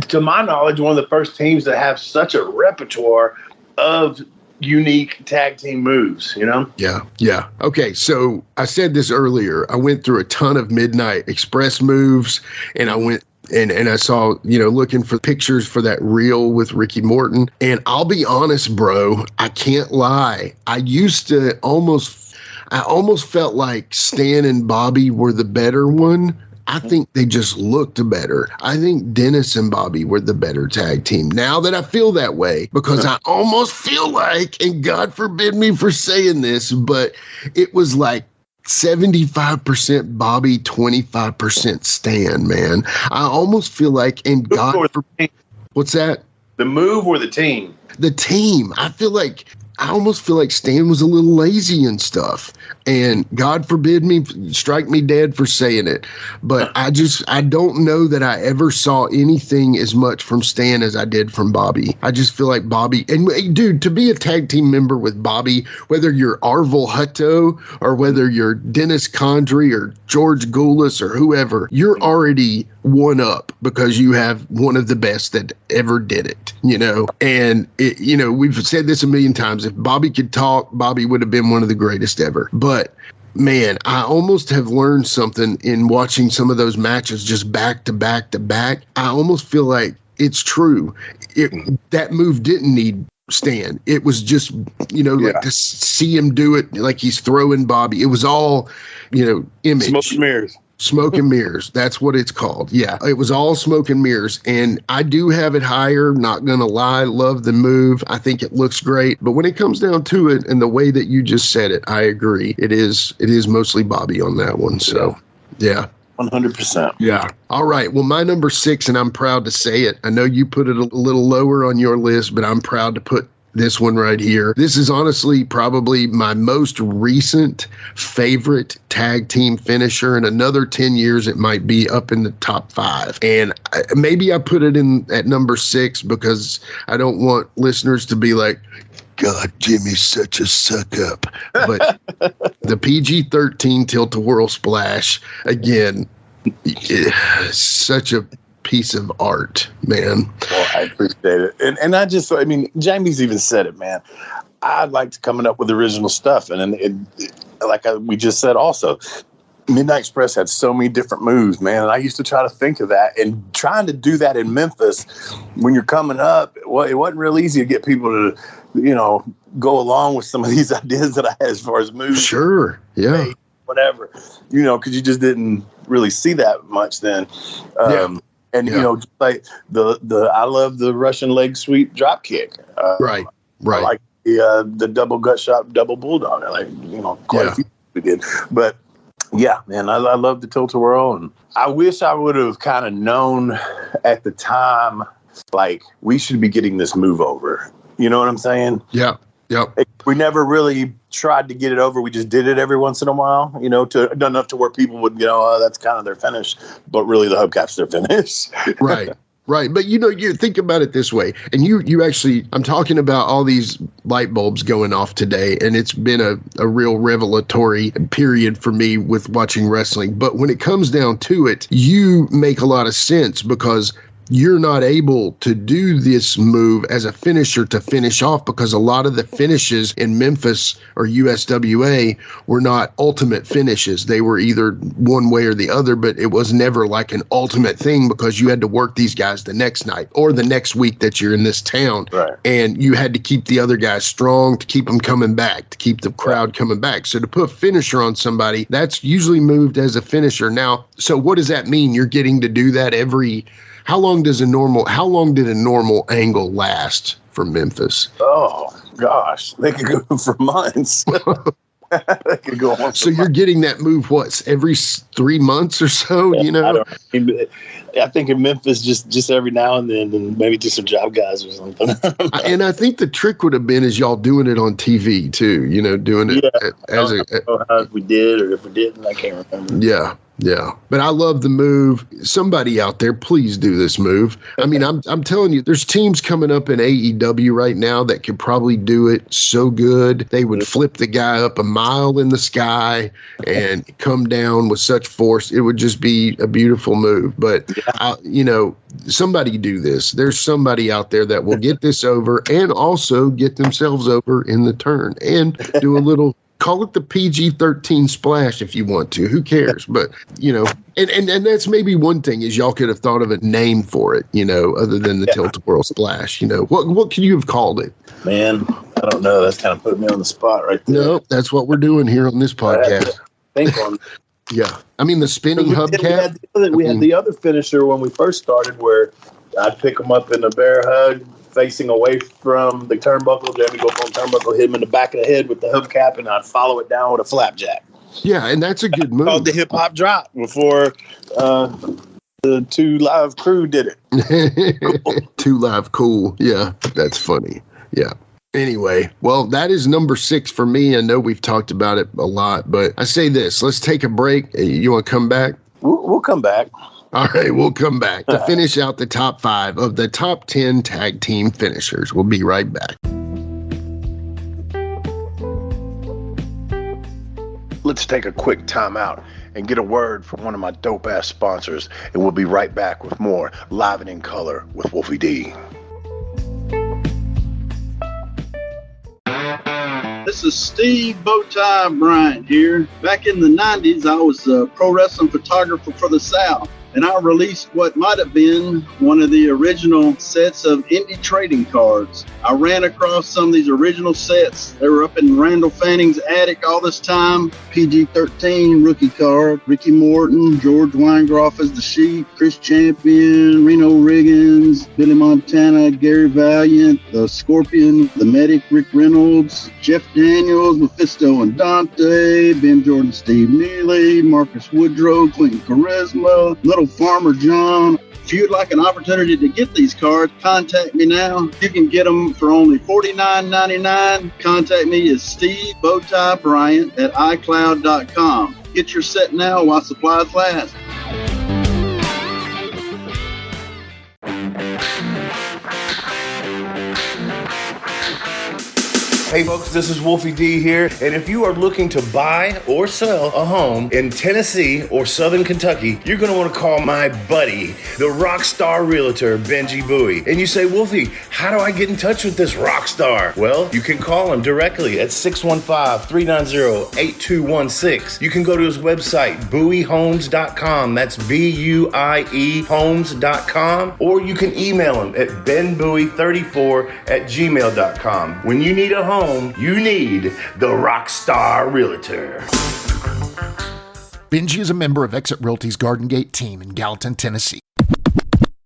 to my knowledge, one of the first teams that have such a repertoire of unique tag team moves, Yeah. Okay, so I said this earlier. I went through a ton of Midnight Express moves, and I went... And I saw, looking for pictures for that reel with Ricky Morton. And I'll be honest, bro, I can't lie. I almost felt like Stan and Bobby were the better one. I think they just looked better. I think Dennis and Bobby were the better tag team. Now that I feel that way, because I almost feel like, and God forbid me for saying this, but it was like 75% Bobby, 25% Stan, man. I almost feel like, and God, what's that? The move or the team? The team. I almost feel like Stan was a little lazy and stuff. And God forbid me, strike me dead for saying it. But I don't know that I ever saw anything as much from Stan as I did from Bobby. I just feel like Bobby, and dude, to be a tag team member with Bobby, whether you're Arvel Hutto or whether you're Dennis Condrey or George Goulas or whoever, you're already one up because you have one of the best that ever did it, and we've said this a million times. If Bobby could talk, Bobby would have been one of the greatest ever. But man, I almost have learned something in watching some of those matches just back to back to back. I almost feel like it's true. That move didn't need stand. It was just, like to see him do it, like he's throwing Bobby. It was all, image. Smoke and mirrors. Smoke and mirrors. That's what it's called. Yeah. It was all smoke and mirrors. And I do have it higher. Not going to lie. Love the move. I think it looks great. But when it comes down to it and the way that you just said it, I agree. It is mostly Bobby on that one. So, yeah. 100%. Yeah. All right. Well, my number 6, and I'm proud to say it. I know you put it a little lower on your list, but I'm proud to put this one right here. This is honestly probably my most recent favorite tag team finisher. In another 10 years, it might be up in the top 5. And maybe I put it in at number 6 because I don't want listeners to be like, God, Jimmy's such a suck up. But the PG-13 Tilta-whirl splash, again, such a piece of art, man. Well, I appreciate it. And I mean, Jamie's even said it, man. I liked coming up with original stuff. And we just said also, Midnight Express had so many different moves, man. And I used to try to think of that, and trying to do that in Memphis when you're coming up, well, it wasn't real easy to get people to, go along with some of these ideas that I had as far as moves. Sure. Yeah. Whatever, because you just didn't really see that much then. And just like I love the Russian leg sweep drop kick. Right. I like the double gut shot, double bulldog. I like quite a few we did, but yeah, man, I love the Tilta-whirl, and I wish I would have kind of known at the time, like we should be getting this move over. You know what I'm saying? Yeah. Yep. We never really tried to get it over. We just did it every once in a while, to enough to where people would go, oh, that's kind of their finish. But really the hubcap's their finish. Right. Right. But, you think about it this way. And you actually, I'm talking about all these light bulbs going off today. And it's been a real revelatory period for me with watching wrestling. But when it comes down to it, you make a lot of sense because you're not able to do this move as a finisher to finish off because a lot of the finishes in Memphis or USWA were not ultimate finishes. They were either one way or the other, but it was never like an ultimate thing because you had to work these guys the next night or the next week that you're in this town. Right. And you had to keep the other guys strong to keep them coming back, to keep the crowd coming back. So to put a finisher on somebody, that's usually moved as a finisher. Now, so what does that mean? You're getting to do that how long did a normal angle last for Memphis? Oh gosh, they could go for months. They could go on. So you're getting that move every 3 months or so? I think in Memphis just every now and then, and maybe just some job guys or something. And I think the trick would have been is y'all doing it on TV too. Doing it as I don't know how we did or if we didn't. I can't remember. Yeah. Yeah, but I love the move. Somebody out there, please do this move. I mean, I'm telling you, there's teams coming up in AEW right now that could probably do it so good. They would flip the guy up a mile in the sky and come down with such force. It would just be a beautiful move. But, somebody do this. There's somebody out there that will get this over and also get themselves over in the turn and do a little... Call it the PG-13 splash if you want to. Who cares? But, and that's maybe one thing is y'all could have thought of a name for it, other than the Tilta-whirl splash. What could you have called it? Man, I don't know. That's kind of putting me on the spot right there. No, that's what we're doing here on this podcast. Think on. Yeah. I mean, the spinning hubcap. We had the other finisher when we first started where I'd pick them up in a bear hug, facing away from the turnbuckle. Jamie go from turnbuckle, hit him in the back of the head with the hubcap, and I'd follow it down with a flapjack. Yeah, and that's a good move. Called the hip hop drop before the Two Live crew did it. Cool. Two Live cool. Yeah, that's funny. Yeah. Anyway, well, that is number 6 for me. I know we've talked about it a lot, but I say this. Let's take a break. You want to come back? We'll come back. All right, we'll come back to finish out the top 5 of the top 10 tag team finishers. We'll be right back. Let's take a quick time out and get a word from one of my dope-ass sponsors, and we'll be right back with more Live and in Color with Wolfie D. This is Steve Bowtie Bryant here. Back in the 90s, I was a pro wrestling photographer for the South. and I released what might have been one of the original sets of indie trading cards. I ran across some of these original sets. They were up in Randall Fanning's attic all this time. PG-13 rookie card, Ricky Morton, George Weingroff as the Sheep, Chris Champion, Reno Riggins, Billy Montana, Gary Valiant, the Scorpion, the Medic, Rick Reynolds, Jeff Daniels, Mephisto and Dante, Ben Jordan, Steve Neely, Marcus Woodrow, Clinton Charisma, Little Farmer John. If you'd like an opportunity to get these cards, contact me now. You can get them for only $49.99. Contact me at stevebowtiebryant at iCloud.com. Get your set now while supplies last. Hey folks, this is Wolfie D here, and if you are looking to buy or sell a home in Tennessee or Southern Kentucky, you're going to want to call my buddy, the rock star realtor, Benji Bowie. And you say, Wolfie, how do I get in touch with this rock star? Well, you can call him directly at 615-390-8216. You can go to his website, bowiehomes.com. That's B-U-I-E homes.com. Or you can email him at benbowie34@gmail.com. When you need a home, you need the Rockstar Realtor. Benji is a member of Exit Realty's Garden Gate team in Gallatin, Tennessee.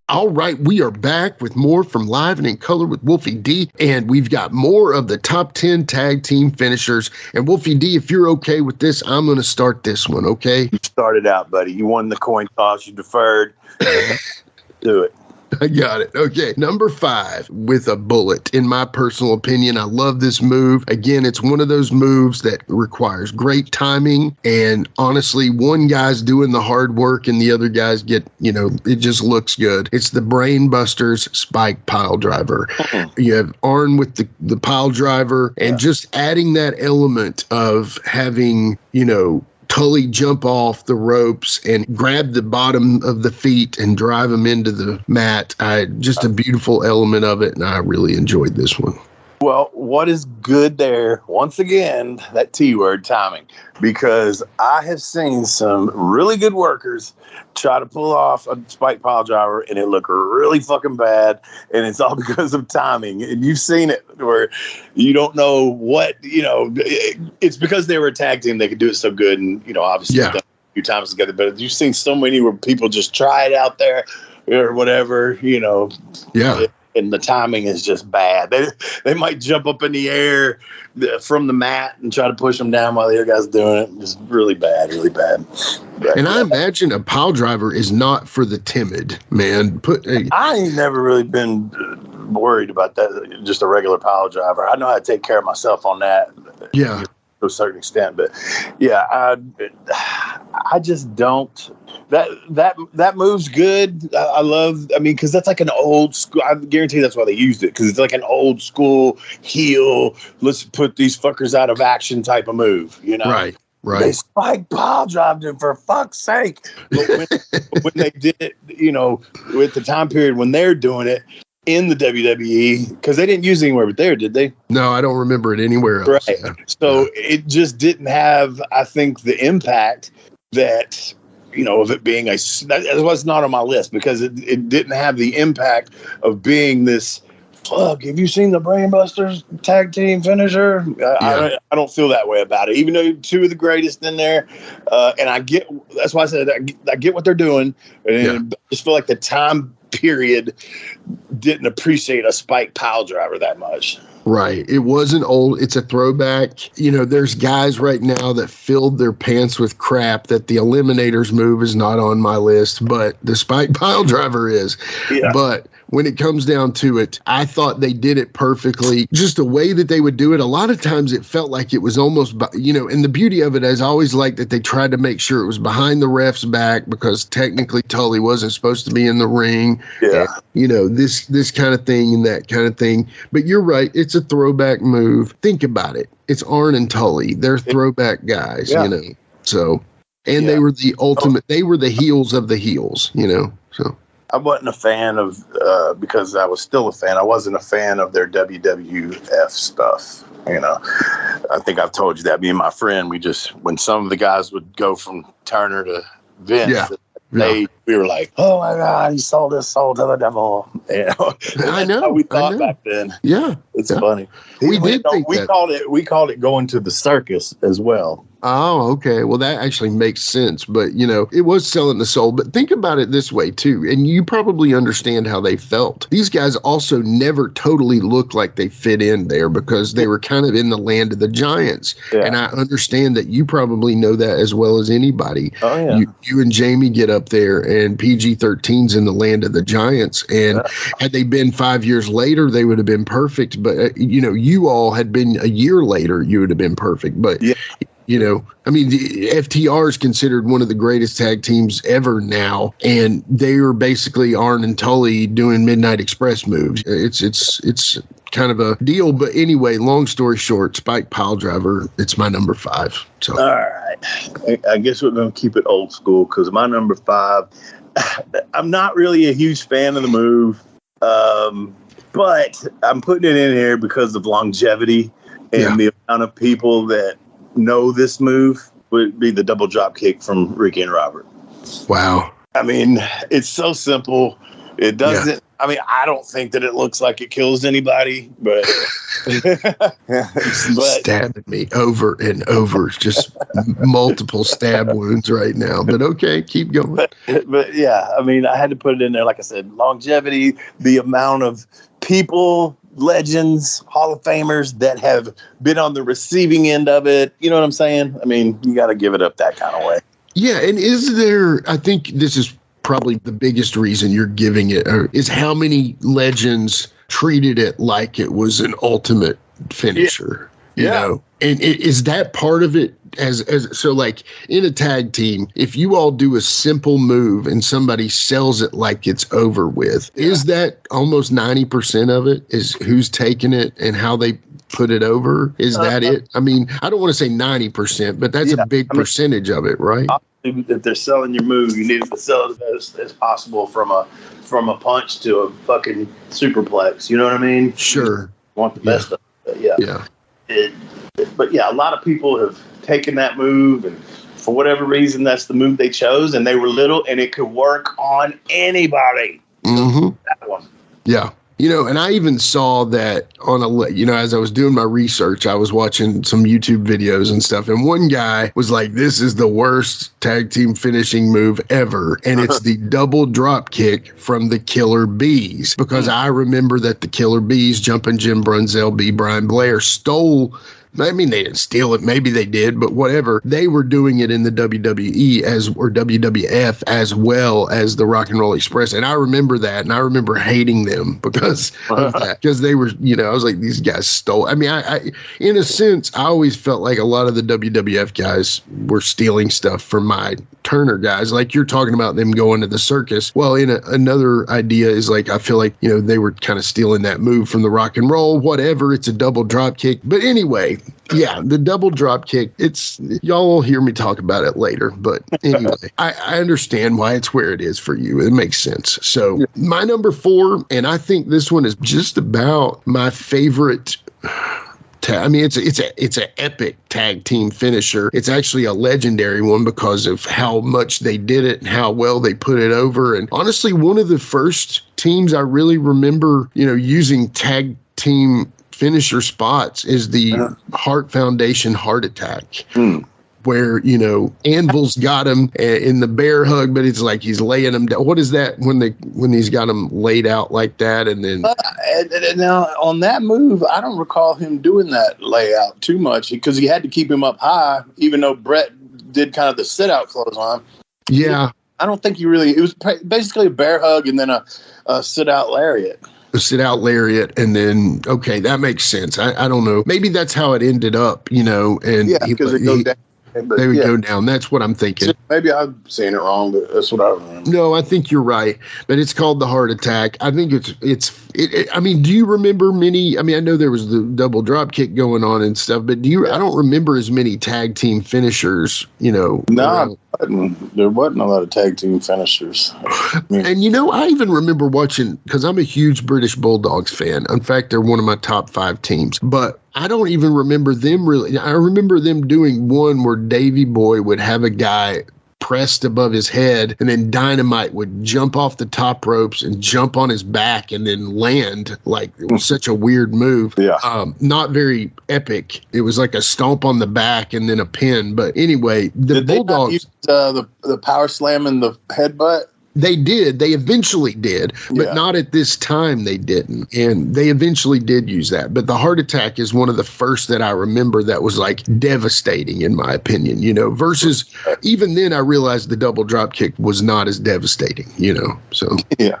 All right, we are back with more from Live and in Color with Wolfie D, and we've got more of the top 10 tag team finishers. And Wolfie D, if you're okay with this, I'm going to start this one, okay? You started out, buddy. You won the coin toss. You deferred. Do it. I got it. Okay. Number 5, with a bullet. In my personal opinion, I love this move. Again, it's one of those moves that requires great timing. And honestly, one guy's doing the hard work and the other guys get, it just looks good. It's the Brain Busters Spike Pile Driver. You have Arn with the pile driver and just adding that element of having, Tully jump off the ropes and grab the bottom of the feet and drive them into the mat. Just a beautiful element of it, and I really enjoyed this one. Well, what is good there, once again, that T-word, timing, because I have seen some really good workers try to pull off a spike pile driver and it looked really fucking bad, and it's all because of timing. And you've seen it where you don't know what, it's because they were a tag team, they could do it so good, and, obviously a few times together, but you've seen so many where people just try it out there or whatever, and the timing is just bad. They might jump up in the air from the mat and try to push them down while the other guy's doing it. Just really bad, really bad. And I imagine a pile driver is not for the timid, man. I ain't never really been worried about that. Just a regular pile driver. I know how to take care of myself on that. Yeah. To a certain extent, but I just don't. That move's good. I love. Because that's like an old school. I guarantee that's why they used it, because it's like an old school heel. Let's put these fuckers out of action type of move. Right. They spike pile drived him, for fuck's sake. But when they did it, with the time period when they're doing it in the WWE, because they didn't use it anywhere but there, did they? No, I don't remember it anywhere else. Right. Yeah. So it just didn't have, I think, the impact that, of it being that was not on my list, because it didn't have the impact of being this, fuck, have you seen the Brain Busters tag team finisher? I don't feel that way about it, even though two of the greatest in there. And that's why I said I get what they're doing. And I just feel like the time period didn't appreciate a spike pile driver that much. Right. It wasn't old. It's a throwback. There's guys right now that filled their pants with crap that the Eliminators move is not on my list, but the spike pile driver is. Yeah. But when it comes down to it, I thought they did it perfectly. Just the way that they would do it. A lot of times it felt like it was almost, and the beauty of it is I always liked that they tried to make sure it was behind the ref's back, because technically Tully wasn't supposed to be in the ring. Yeah. And, this kind of thing and that kind of thing. But you're right. It's a throwback move. Think about it. It's Arn and Tully. They're throwback guys, So, and they were the ultimate, they were the heels of the heels, so. I wasn't a fan of, because I was still a fan, I wasn't a fan of their WWF stuff. I think I've told you that. Me and my friend, when some of the guys would go from Turner to Vince, we were like, oh my God, he sold his soul to the devil. You know, I know. How we thought back then. Yeah, it's funny. We called it going to the circus as well. Oh, okay. Well, that actually makes sense. But, you know, it was selling the soul. But think about it this way, too. And you probably understand how they felt. These guys also never totally looked like they fit in there because they were kind of in the land of the giants. Yeah. And I understand that you probably know that as well as anybody. Oh, yeah. You and Jamie get up there and PG-13's in the land of the giants. And had they been 5 years later, they would have been perfect. But, you know, you all had been a year later, you would have been perfect. But you know, I mean, the FTR is considered one of the greatest tag teams ever now, and they are basically Arn and Tully doing Midnight Express moves. It's kind of a deal, but anyway, long story short, Spike Piledriver, it's my number 5. So, all right, I guess we're gonna keep it old school because my number 5. I'm not really a huge fan of the move, but I'm putting it in here because of longevity and the amount of people that know this move would be the double drop kick from Ricky and Robert. Wow. I mean, it's so simple. It doesn't, I mean, I don't think that it looks like it kills anybody, but, stabbing me over and over, just multiple stab wounds right now, but okay, keep going. But yeah, I mean, I had to put it in there. Like I said, longevity, the amount of people, legends, Hall of Famers that have been on the receiving end of it. You know what I'm saying? I mean, you got to give it up that kind of way. Yeah. And is there, I think this is probably the biggest reason you're giving it, is how many legends treated it like it was an ultimate finisher. You know, and is that part of it? So like in a tag team, if you all do a simple move and somebody sells it like it's over with, is that almost 90% of it is who's taking it and how they put it over? Is that it? I mean, I don't want to say 90%, but that's a big percentage of it, right? If they're selling your move, you need to sell it as possible from a punch to a fucking superplex. You know what I mean? Sure. You want the best of it. Yeah. But a lot of people have taken that move, and for whatever reason, that's the move they chose, and they were little, and it could work on anybody. Mm-hmm. That one. Yeah. You know, and I even saw that on as I was doing my research, I was watching some YouTube videos and stuff. And one guy was like, this is the worst tag team finishing move ever. And it's the double drop kick from the Killer Bees, because I remember that the Killer Bees, Jumpin' Jim Brunzell, B. Brian Blair, stole. I mean, they didn't steal it. Maybe they did, but whatever. They were doing it in the WWE or WWF as well as the Rock and Roll Express. And I remember that. And I remember hating them because of that. Because they were, I was like, these guys stole. I mean, I in a sense, I always felt like a lot of the WWF guys were stealing stuff from my Turner guys. Like you're talking about them going to the circus. Well, another idea is like, I feel like, they were kind of stealing that move from the Rock and Roll, whatever. It's a double drop kick. But anyway, yeah, the double drop kick, y'all will hear me talk about it later. But anyway, I understand why it's where it is for you. It makes sense. So my number 4, and I think this one is just about my favorite. I mean, it's an epic tag team finisher. It's actually a legendary one because of how much they did it and how well they put it over. And honestly, one of the first teams I really remember, using tag team finisher spots is the Hart Foundation Heart Attack. Where, Anvil's got him in the bear hug, but it's like he's laying him down. What is that when he's got him laid out like that? And then now on that move, I don't recall him doing that layout too much because he had to keep him up high, even though Brett did kind of the sit out clothesline. Yeah. I don't think it was basically a bear hug and then a sit out lariat. A sit out lariat, and then that makes sense. I don't know. Maybe that's how it ended up, and because it goes down. They would go down. That's what I'm thinking. Maybe I'm saying it wrong, but that's what I remember. No, I think you're right. But it's called the Heart Attack. I think I mean, do you remember many? I mean, I know there was the double drop kick going on and stuff, but I don't remember as many tag team finishers, No, there wasn't a lot of tag team finishers. And I even remember watching, because I'm a huge British Bulldogs fan. In fact, they're one of my top 5 teams. But I don't even remember them really. I remember them doing one where Davey Boy would have a guy pressed above his head, and then Dynamite would jump off the top ropes and jump on his back and then land. Like, it was such a weird move. Yeah. Not very epic. It was like a stomp on the back and then a pin. But anyway, the Bulldogs... They not use the power slam and the headbutt? They did. They eventually did, but not at this time they didn't. And they eventually did use that. But the heart attack is one of the first that I remember that was like devastating, in my opinion, you know, versus even then I realized the double drop kick was not as devastating, you know, so. Yeah.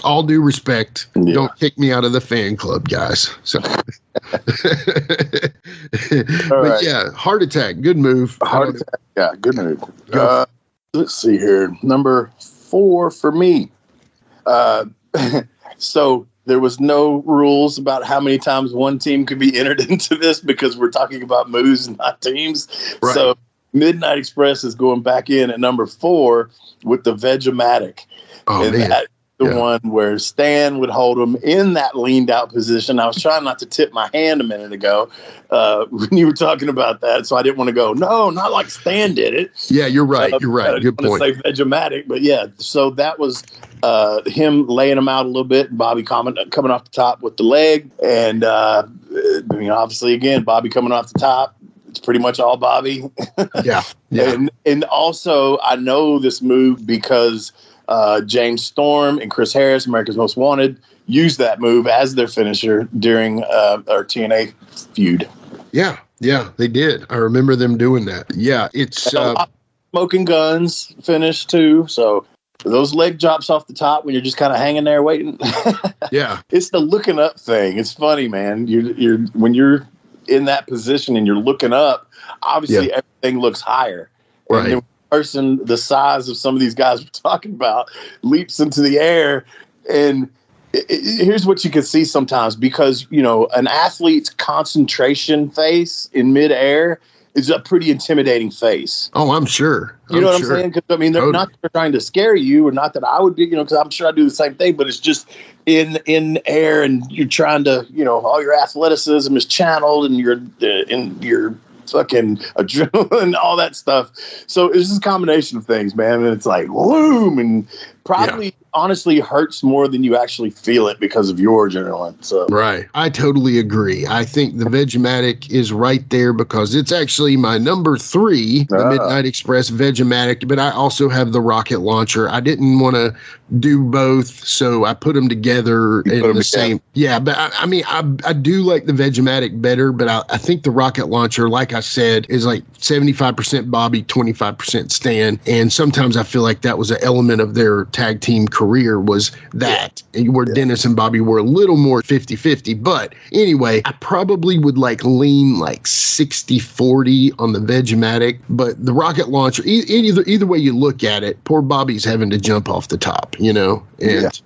All due respect. Yeah. Don't kick me out of the fan club, guys. So. But yeah, heart attack. Good move. Heart attack. Yeah, good move. Let's see here. Number 4 for me. So there was no rules about how many times one team could be entered into this because we're talking about moves, not teams. Right. So Midnight Express is going back in at number 4 with the Vegematic. Oh, and man. That's the one where Stan would hold him in that leaned out position. I was trying not to tip my hand a minute ago when you were talking about that, so I didn't want to go, no, not like Stan did it. Yeah, you're right. You're right. Good point. I say Vegematic, but yeah, so that was him laying him out a little bit, and Bobby coming off the top with the leg, and I mean, obviously, again, Bobby coming off the top. It's pretty much all Bobby. Yeah. And also, I know this move because James Storm and Chris Harris, America's Most Wanted, used that move as their finisher during our TNA feud. Yeah, they did. I remember them doing that. Yeah, it's Smoking Guns finish too. So those leg drops off the top when you're just kind of hanging there waiting. Yeah, it's the looking up thing. It's funny, man. You're when you're in that position and you're looking up, obviously everything looks higher. Right. And person the size of some of these guys we're talking about leaps into the air, and here's what you can see sometimes, because you know an athlete's concentration face in midair is a pretty intimidating face. Oh, I'm sure. You know what I'm saying? Because I mean, they're not trying to scare you, or not that I would be, you know, because I'm sure I do the same thing. But it's just in air, and you're trying to, you know, all your athleticism is channeled, and you're in your fucking adrenaline, all that stuff. So it's just a combination of things, man. And it's like, boom, and probably honestly hurts more than you actually feel it because of your adrenaline. So right. I totally agree. I think the Vegematic is right there because it's actually my number 3, the Midnight Express Vegematic, but I also have the rocket launcher. I didn't want to do both, so I put them together in the same. Yeah, but I mean, I do like the Vegematic better, but I think the rocket launcher, like I said, is like 75% Bobby, 25% Stan. And sometimes I feel like that was an element of their tag team career, was that where Dennis and Bobby were a little more 50-50. But anyway, I probably would like lean like 60-40 on the Vegematic, but the rocket launcher, either way you look at it, poor Bobby's having to jump off the top, you know, and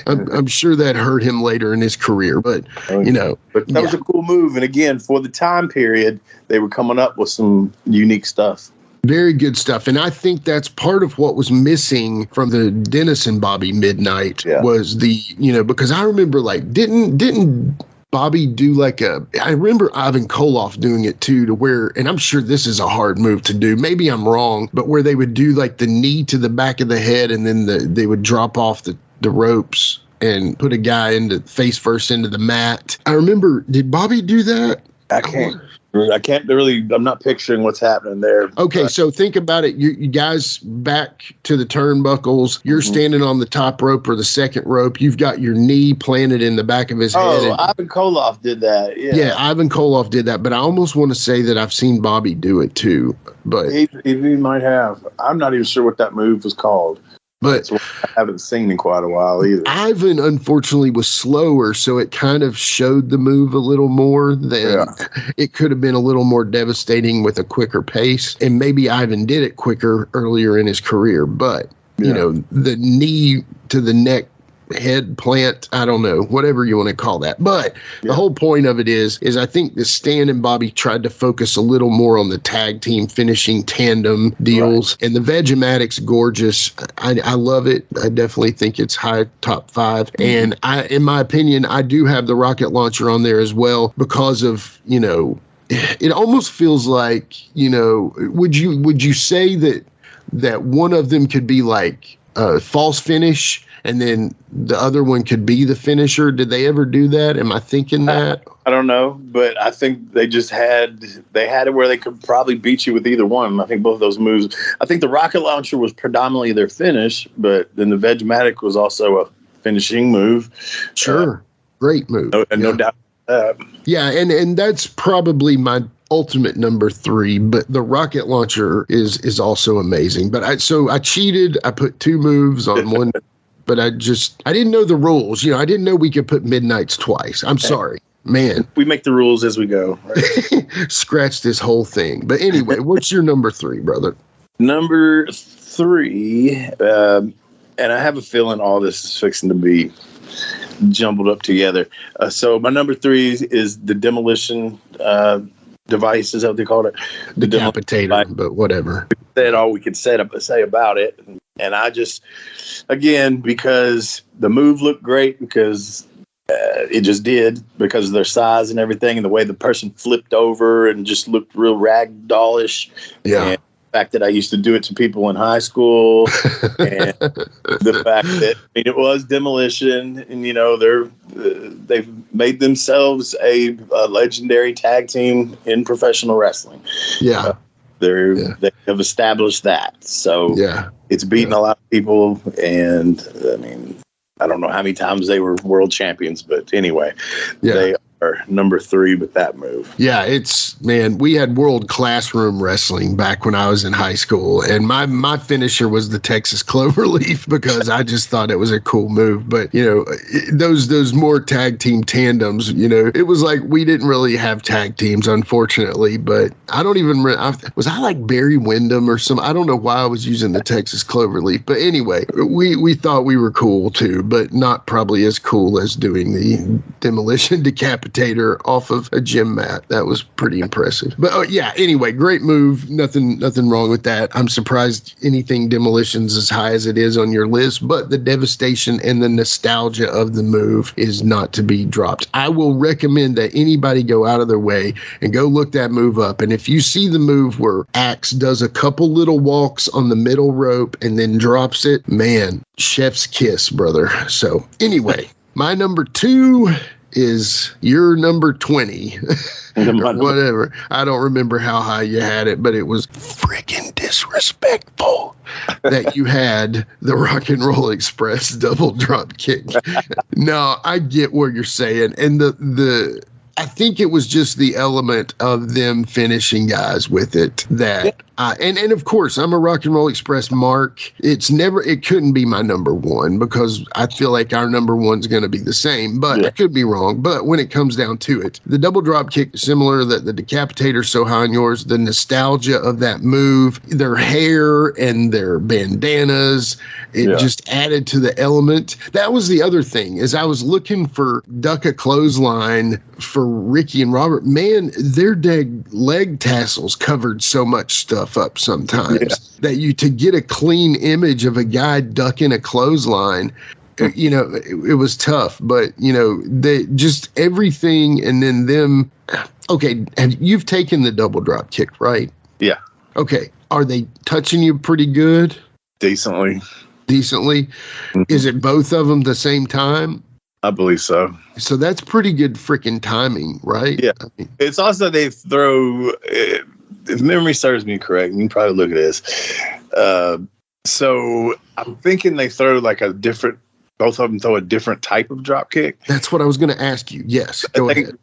I'm sure that hurt him later in his career, but you know, but that was a cool move. And again, for the time period, they were coming up with some unique stuff. Very good stuff. And I think that's part of what was missing from the Dennis and Bobby Midnight was the, you know, because I remember like, didn't Bobby do like I remember Ivan Koloff doing it too, to where, and I'm sure this is a hard move to do, maybe I'm wrong, but where they would do like the knee to the back of the head, and then they would drop off the ropes and put a guy into face first into the mat. I remember, did Bobby do that? I can't really, I'm not picturing what's happening there. Okay, so think about it. You guys back to the turnbuckles. You're standing on the top rope or the second rope. You've got your knee planted in the back of his head. Oh, Ivan Koloff did that. Yeah, Ivan Koloff did that. But I almost want to say that I've seen Bobby do it too. But he might have. I'm not even sure what that move was called. But I haven't seen in quite a while either. Ivan, unfortunately, was slower, so it kind of showed the move a little more than it could have been a little more devastating with a quicker pace. And maybe Ivan did it quicker earlier in his career. But, you know, the knee to the neck head plant, I don't know, whatever you want to call that. But the whole point of it is I think the Stan and Bobby tried to focus a little more on the tag team finishing tandem deals. And the Vegematic's gorgeous. I love it. I definitely think it's high top 5. And in my opinion, I do have the rocket launcher on there as well because of, you know, it almost feels like, would you say that one of them could be like a false finish and then the other one could be the finisher? Did they ever do that? Am I thinking that? I don't know, but I think they just had it where they could probably beat you with either one. I think both of those moves. I think the rocket launcher was predominantly their finish, but then the Vegematic was also a finishing move. Sure. Great move. No doubt. Yeah, and that's probably my ultimate number 3, but the rocket launcher is also amazing. But I cheated. I put 2 moves on one, but I didn't know the rules. I didn't know we could put midnights twice. I'm sorry, man. We make the rules as we go. Right? Scratch this whole thing. But anyway, what's your number 3, brother? Number 3, and I have a feeling all this is fixing to be jumbled up together. So my number 3 is the demolition device. Is that what they called it? The Decapitator, but whatever. Said all we could say about it. And I just, again, because the move looked great, because it just did, because of their size and everything, and the way the person flipped over and just looked real ragdollish. Yeah. And the fact that I used to do it to people in high school, and the fact that it was demolition, and they've made themselves a legendary tag team in professional wrestling. Yeah. They have established that. So it's beaten a lot of people, and I mean, I don't know how many times they were world champions, but anyway, they are number 3 with that move. Yeah, we had world classroom wrestling back when I was in high school, and my finisher was the Texas Cloverleaf because I just thought it was a cool move. But those more tag team tandems, it was like we didn't really have tag teams, unfortunately. But I don't even was I like Barry Windham or some? I don't know why I was using the Texas Cloverleaf, but anyway, we thought we were cool too, but not probably as cool as doing the demolition decapitator off of a gym mat. That was pretty impressive. But anyway, great move. Nothing wrong with that. I'm surprised anything demolition's as high as it is on your list, but the devastation and the nostalgia of the move is not to be dropped. I will recommend that anybody go out of their way and go look that move up. And if you see the move where Axe does a couple little walks on the middle rope and then drops it, man, chef's kiss, brother. So anyway, my number 2 is your number 20 or whatever. I don't remember how high you had it, but it was freaking disrespectful that you had the Rock and Roll Express double drop kick. No, I get what you're saying. And I think it was just the element of them finishing guys with it that and of course I'm a Rock and Roll Express mark. It couldn't be my number 1 because I feel like our number 1's going to be the same, but I could be wrong. But when it comes down to it, the double drop kick, similar, that the decapitator so high on yours, the nostalgia of that move, their hair and their bandanas, it just added to the element. That was the other thing, is I was looking for duck a clothesline for Ricky and Robert. Man, their leg tassels covered so much stuff up sometimes that to get a clean image of a guy ducking a clothesline, it was tough. But they just everything, and then them. Okay, you've taken the double drop kick, right? Yeah. Okay, are they touching you pretty good? Decently. Mm-hmm. Is it both of them the same time? I believe so. So that's pretty good freaking timing, right? Yeah. It's also they throw. If memory serves me correct, you can probably look at this. So I'm thinking they throw both of them throw a different type of drop kick. That's what I was going to ask you. Yes, go ahead.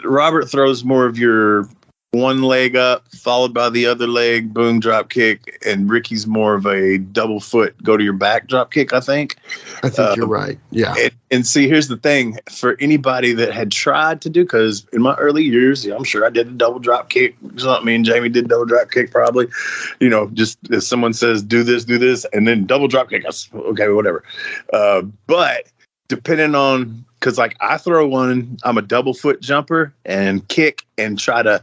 Robert throws more of your one leg up, followed by the other leg, boom, drop kick, and Ricky's more of a double foot, go to your back drop kick, I think. I think you're right. Yeah. And see, here's the thing. For anybody that had tried to do, because in my early years, I'm sure I did a double drop kick. Me and Jamie did double drop kick probably. Just if someone says, do this, and then double drop kick, okay, whatever. But depending on, because I throw one, I'm a double foot jumper and kick and try to,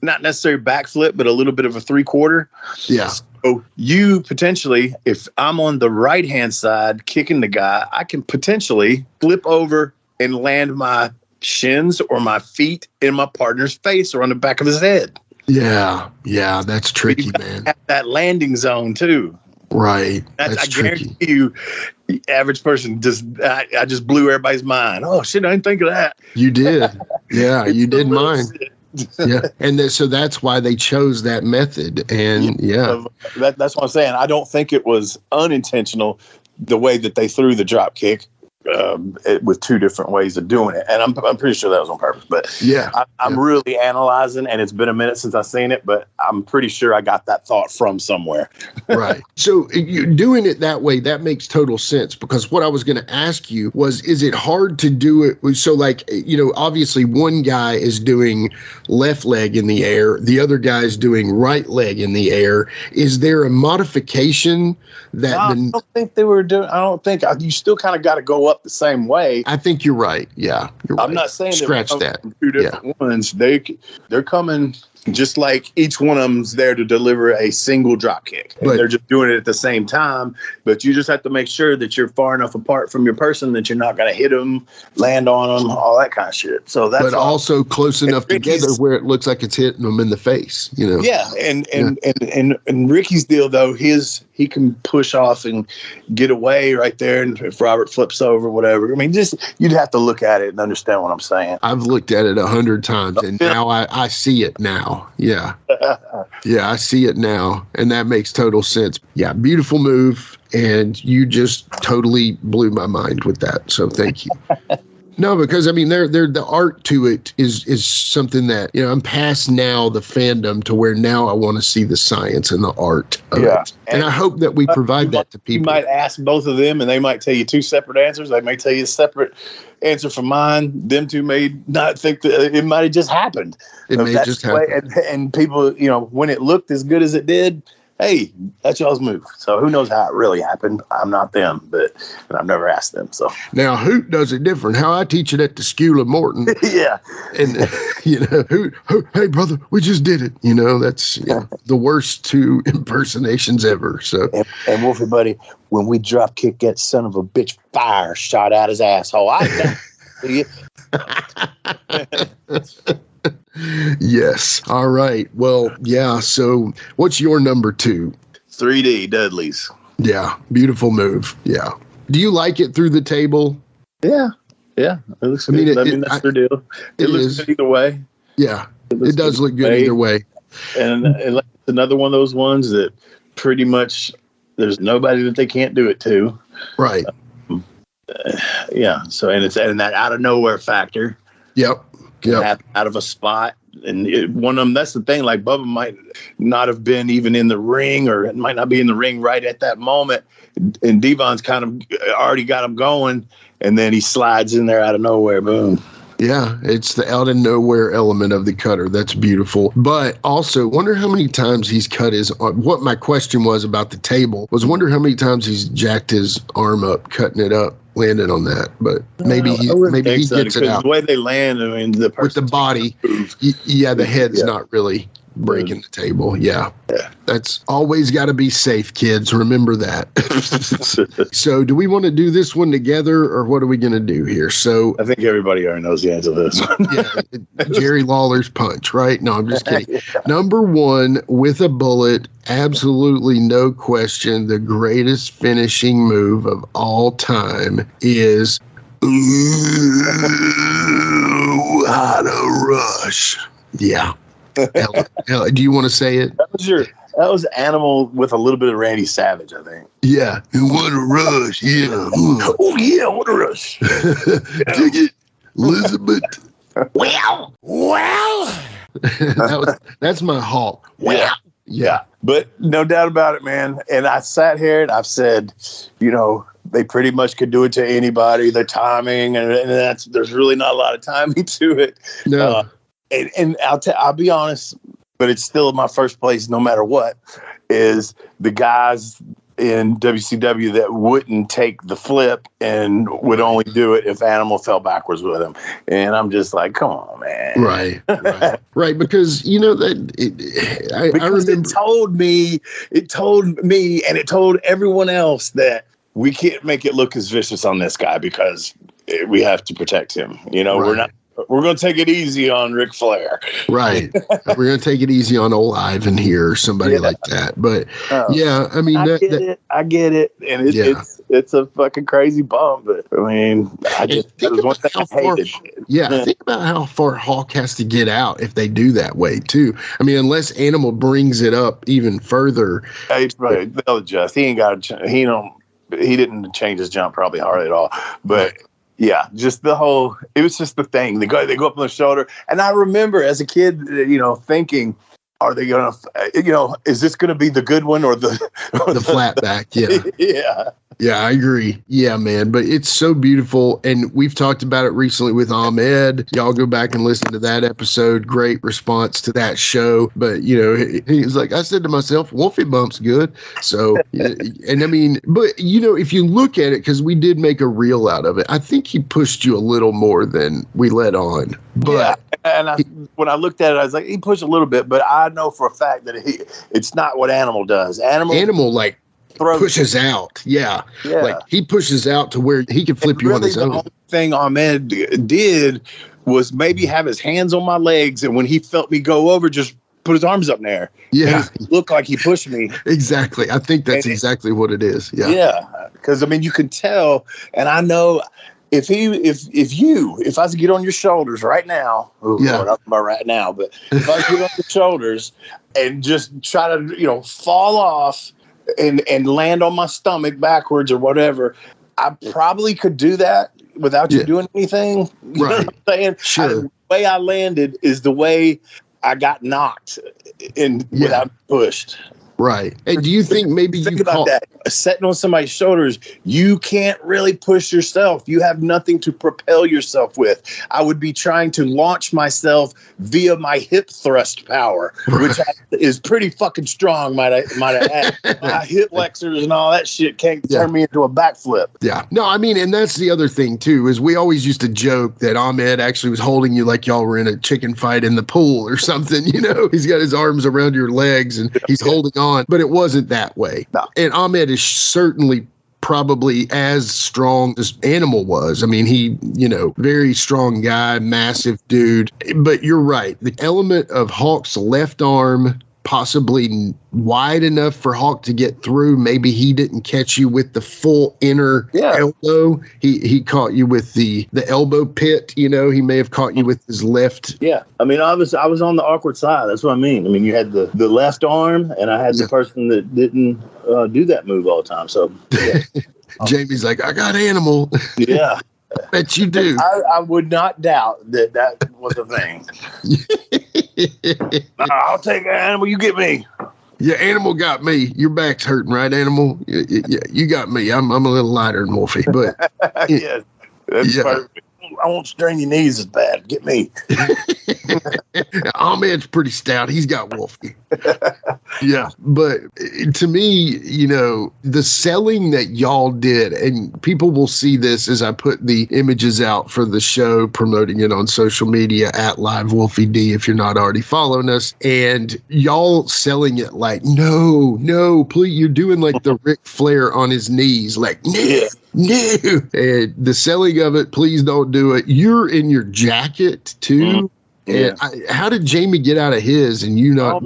not necessarily backflip, but a little bit of a 3/4. Yeah. So you potentially, if I'm on the right hand side kicking the guy, I can potentially flip over and land my shins or my feet in my partner's face or on the back of his head. Yeah, that's tricky, man. Have that landing zone too. Right. I guarantee you, the average person I just blew everybody's mind. Oh shit, I didn't think of that. You did. Yeah, you did mine. Yeah. And so that's why they chose that method. And that's what I'm saying. I don't think it was unintentional the way that they threw the drop kick. With two different ways of doing it, and I'm pretty sure that was on purpose. But I'm really analyzing, and it's been a minute since I've seen it, but I'm pretty sure I got that thought from somewhere. Right. So you doing it that way, that makes total sense, because what I was going to ask you was, is it hard to do it? So like, obviously one guy is doing left leg in the air, the other guy is doing right leg in the air. Is there a modification that I don't think they were doing? I don't think you still kind of got to go up the same way. I think you're right. Yeah, you're I'm right. not saying scratch that. Two different ones. They're coming just like each one of them's there to deliver a single drop kick. And they're just doing it at the same time. But you just have to make sure that you're far enough apart from your person that you're not going to hit them, land on them, all that kind of shit. So that's also close enough together where it looks like it's hitting them in the face. Yeah, and Ricky's deal though, he can push off and get away right there. And if Robert flips over, whatever. I mean, just you'd have to look at it and understand what I'm saying. I've looked at it 100 times, and now I see it now. Yeah. Yeah, I see it now, and that makes total sense. Yeah, beautiful move, and you just totally blew my mind with that. So thank you. No, because I mean, the art to it is something that, I'm past now the fandom to where now I want to see the science and the art of it. And I hope that we provide that to people. You might ask both of them and they might tell you two separate answers. They may tell you a separate answer from mine. Them two may not think that it might have just happened. It may just happen. And people, when it looked as good as it did, hey, that's y'all's move. So who knows how it really happened? I'm not them, and I've never asked them. So now Hoot does it different. How I teach it at the school of Morton. Yeah. And Hoot, hey brother, we just did it. That's the worst two impersonations ever. So and Wolfie buddy, when we drop kick that son of a bitch, fire shot out his asshole. Yes. All right. Well, yeah. So what's your number 2? 3D Dudley's. Yeah. Beautiful move. Yeah. Do you like it through the table? Yeah. Yeah. It looks good. I mean, that's their deal. It looks good either way. Yeah. It does look good either way. And it's another one of those ones that pretty much there's nobody that they can't do it to. Right. Yeah. So, and that out of nowhere factor. Yep. Out of a spot, and one of them. That's the thing. Like Bubba might not have been even in the ring, or it might not be in the ring right at that moment. And Devon's kind of already got him going, and then he slides in there out of nowhere. Boom. Yeah, it's the out of nowhere element of the cutter. That's beautiful. But also, wonder how many times he's cut his. What my question was about the table was, wonder how many times he's jacked his arm up, cutting it up, landed on that. But maybe he gets it out. The way they land, I mean, with the body, the head's not really breaking the table. Yeah. That's always got to be safe, kids. Remember that. So do we want to do this one together, or what are we going to do here? So I think everybody already knows the answer to this one. Yeah, Jerry Lawler's punch, right? No, I'm just kidding. Number 1, with a bullet, absolutely no question, the greatest finishing move of all time is What a Rush. Yeah. Ella, do you want to say it? That was Animal with a little bit of Randy Savage, I think. Yeah. What a rush. Yeah. Oh, yeah. What a rush. Dig it, Elizabeth. Well. That's my Hulk. Well. Yeah. But no doubt about it, man. And I sat here and I've said, they pretty much could do it to anybody. The timing, and there's really not a lot of timing to it. No. And I'll be honest, but it's still in my first place no matter what, is the guys in WCW that wouldn't take the flip and would only do it if Animal fell backwards with him. And I'm just like, come on, man. Right. Because, I remember. It told me and it told everyone else that we can't make it look as vicious on this guy because we have to protect him. We're not We're going to take it easy on Ric Flair. Right. We're going to take it easy on old Ivan here or somebody like that. But yeah, I mean, I get it. And it's a fucking crazy bump. But I mean, that was one thing I hated. Think about how far Hawk has to get out if they do that way too. I mean, unless Animal brings it up even further. They'll adjust. He ain't got to, he didn't change his jump probably hardly at all. But yeah, just it was just the thing. They go up on the shoulder. And I remember as a kid, thinking, are they going to, is this going to be the good one or the flat back? Yeah. Yeah. Yeah, I agree. Yeah, man. But it's so beautiful. And we've talked about it recently with Ahmed. Y'all go back and listen to that episode. Great response to that show. But, he was like, I said to myself, Wolfie bump's good. So, and I mean, but, if you look at it, because we did make a reel out of it, I think he pushed you a little more than we let on. But, and when I looked at it, I was like, he pushed a little bit, but I know for a fact that it's not what Animal does. Animal like, pushes out. Yeah. Like he pushes out to where he can flip you on his own. The only thing Ahmed did was maybe have his hands on my legs, and when he felt me go over, just put his arms up in there. Yeah. It looked like he pushed me. Exactly. I think that's exactly what it is. Yeah. Yeah. Because I mean, you can tell, and I know if I was to get on your shoulders right now, Lord, I'm talking about right now, but if I get on your shoulders and just try to, fall off and land on my stomach backwards or whatever, I probably could do that without you doing anything. You know what I'm saying? Sure. The way I landed is the way I got knocked without pushed. Right. And do you think maybe think about that? Sitting on somebody's shoulders, you can't really push yourself. You have nothing to propel yourself with. I would be trying to launch myself via my hip thrust power, which is pretty fucking strong, might I add. My hip flexors and all that shit can't turn me into a backflip. Yeah. No, I mean, and that's the other thing too, is we always used to joke that Ahmed actually was holding you like y'all were in a chicken fight in the pool or something, He's got his arms around your legs and he's holding on, but it wasn't that way. No. And Ahmed is certainly probably as strong as Animal was. I mean, he, very strong guy, massive dude. But you're right. The element of Hawk's left arm possibly wide enough for Hawk to get through. Maybe he didn't catch you with the full inner elbow. He caught you with the elbow pit. He may have caught you with his left. Yeah, I mean, I was on the awkward side. That's what I mean. I mean, you had the left arm, and I had the person that didn't do that move all the time. So Jamie's like, I got Animal. Yeah. Bet you do. I would not doubt that was a thing. I'll take Animal. You get me. Yeah, Animal got me. Your back's hurting, right, Animal? Yeah, you got me. I'm a little lighter than Wolfie, but yes, that's perfect. I won't strain your knees as bad. Get me. Ahmed's pretty stout. He's got Wolfie. Yeah. But to me, the selling that y'all did, and people will see this as I put the images out for the show, promoting it on social media at Live Wolfie D if you're not already following us, and y'all selling it like, no, please, you're doing like the Ric Flair on his knees, like, no. And the selling of it, please don't do it. You're in your jacket too. And how did Jamie get out of his and you not?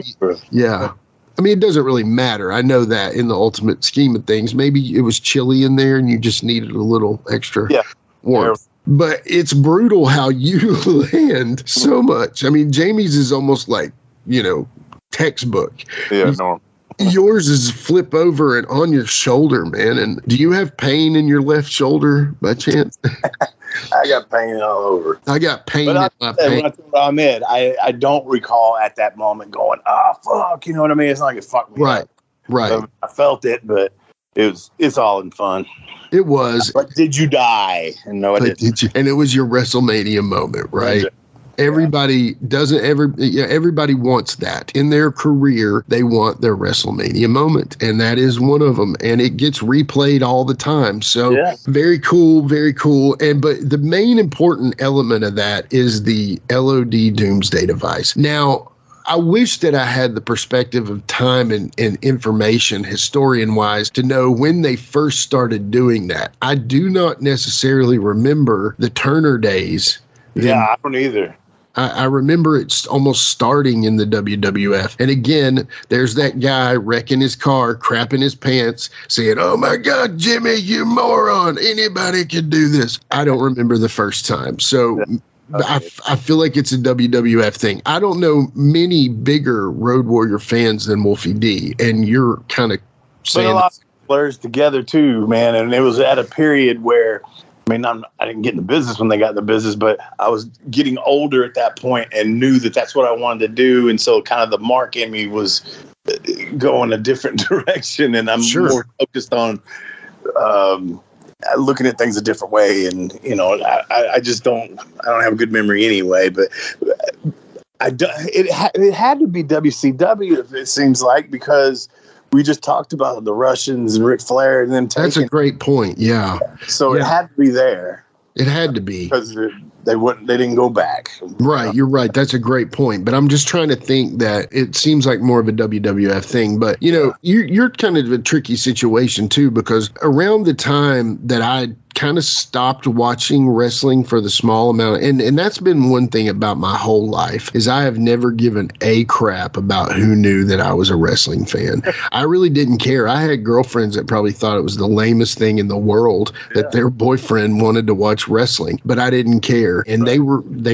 Yeah. I mean, it doesn't really matter. I know that in the ultimate scheme of things, maybe it was chilly in there and you just needed a little extra warmth. But it's brutal how you land so much. I mean, Jamie's is almost like, textbook. Yeah, normal. Yours is flip over and on your shoulder, man. And do you have pain in your left shoulder by chance? I got pain all over. I got pain in my pain. When I told Ahmed, I don't recall at that moment going, fuck, you know what I mean? It's not like it fucked me up. Right. So I felt it, but it's all in fun. It was. But did you die? And no, I didn't. And it was your WrestleMania moment, right? Everybody everybody wants that in their career. They want their WrestleMania moment, and that is one of them. And it gets replayed all the time. So very cool, very cool. But the main important element of that is the LOD Doomsday device. Now, I wish that I had the perspective of time and information, historian-wise, to know when they first started doing that. I do not necessarily remember the Turner days Yeah, I don't either. I remember it's almost starting in the WWF. And again, there's that guy wrecking his car, crapping his pants, saying, "Oh my God, Jimmy, you moron. Anybody can do this." I don't remember the first time. So I feel like it's a WWF thing. I don't know many bigger Road Warrior fans than Wolfie D. And you're kind of saying. But a lot of blurs together too, man. And it was at a period where, I mean, I didn't get in the business when they got in the business, but I was getting older at that point and knew that that's what I wanted to do. And so kind of the mark in me was going a different direction. And I'm more focused on looking at things a different way. And, you know, I don't have a good memory anyway, but it had to be WCW, it seems like, because we just talked about the Russians and Ric Flair, and then that's a great point. Yeah. So it had to be there. It had to be because they didn't go back. Right. You're right. That's a great point. But I'm just trying to think that it seems like more of a WWF thing. But, you know, you're kind of a tricky situation, too, because around the time that I kind of stopped watching wrestling for the small amount, and that's been one thing about my whole life, is I have never given a crap about who knew that I was a wrestling fan. I really didn't care. I had girlfriends that probably thought it was the lamest thing in the world that their boyfriend wanted to watch wrestling, but I didn't care. And they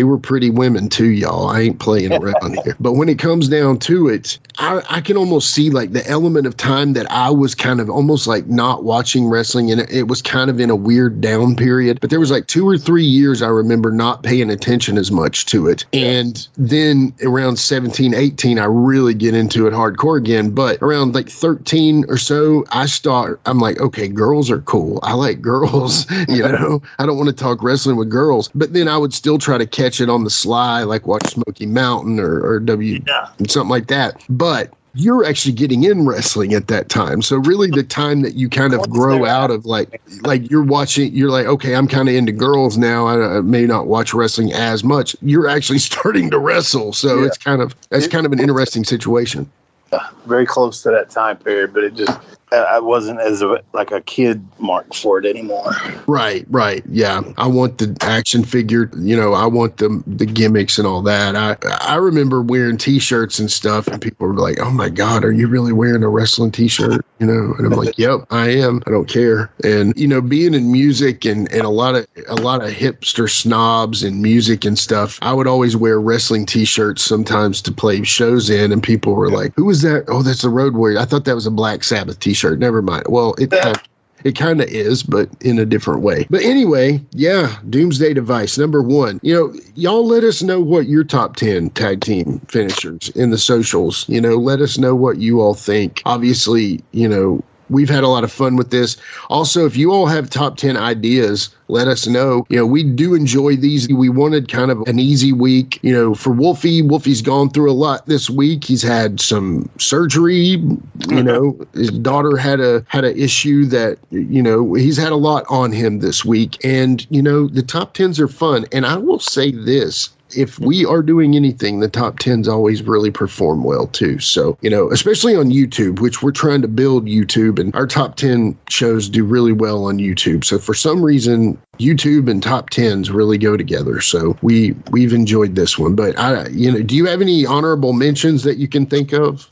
were pretty women too, y'all. I ain't playing around here. But when it comes down to it, I can almost see like the element of time that I was kind of almost like not watching wrestling, and it was kind of in a weird down period. But there was like 2 or 3 years I remember not paying attention as much to it. And then around 17, 18, I really get into it hardcore again. But around like 13 or so, I'm like, okay, girls are cool. I like girls, you know, I don't want to talk wrestling with girls. But then I would still try to catch it on the sly, like watch Smoky Mountain or something like that. But you're actually getting in wrestling at that time. So really the time that you kind of grow out of like you're watching, you're like, okay, I'm kind of into girls now. I may not watch wrestling as much. You're actually starting to wrestle. So that's kind of an interesting situation. Very close to that time period, but it just, I wasn't as like a kid mark for it anymore. Right. Yeah. I want the action figure, you know, I want the gimmicks and all that. I remember wearing t-shirts and stuff, and people were like, "Oh my God, are you really wearing a wrestling t-shirt?" You know, and I'm like, "Yep, I am. I don't care." And, you know, being in music and a lot of hipster snobs and music and stuff, I would always wear wrestling t-shirts sometimes to play shows in, and people were like, "Who is that?" "Oh, that's the Road Warrior. I thought that was a Black Sabbath t-shirt." Never mind. Well, it kind of is, but in a different way. But anyway, yeah, Doomsday Device, number 1. You know, y'all let us know what your top 10 tag team finishers in the socials. You know, let us know what you all think. Obviously, you know, we've had a lot of fun with this. Also, if you all have top 10 ideas, let us know. You know, we do enjoy these. We wanted kind of an easy week. You know, for Wolfie, Wolfie's gone through a lot this week. He's had some surgery. You know, his daughter had a issue that, you know, he's had a lot on him this week. And, you know, the top 10s are fun. And I will say this. If we are doing anything, the top 10s always really perform well too. So, you know, especially on YouTube, which we're trying to build YouTube, and our top 10 shows do really well on YouTube. So for some reason, YouTube and top 10s really go together. So we've enjoyed this one. But you know, do you have any honorable mentions that you can think of?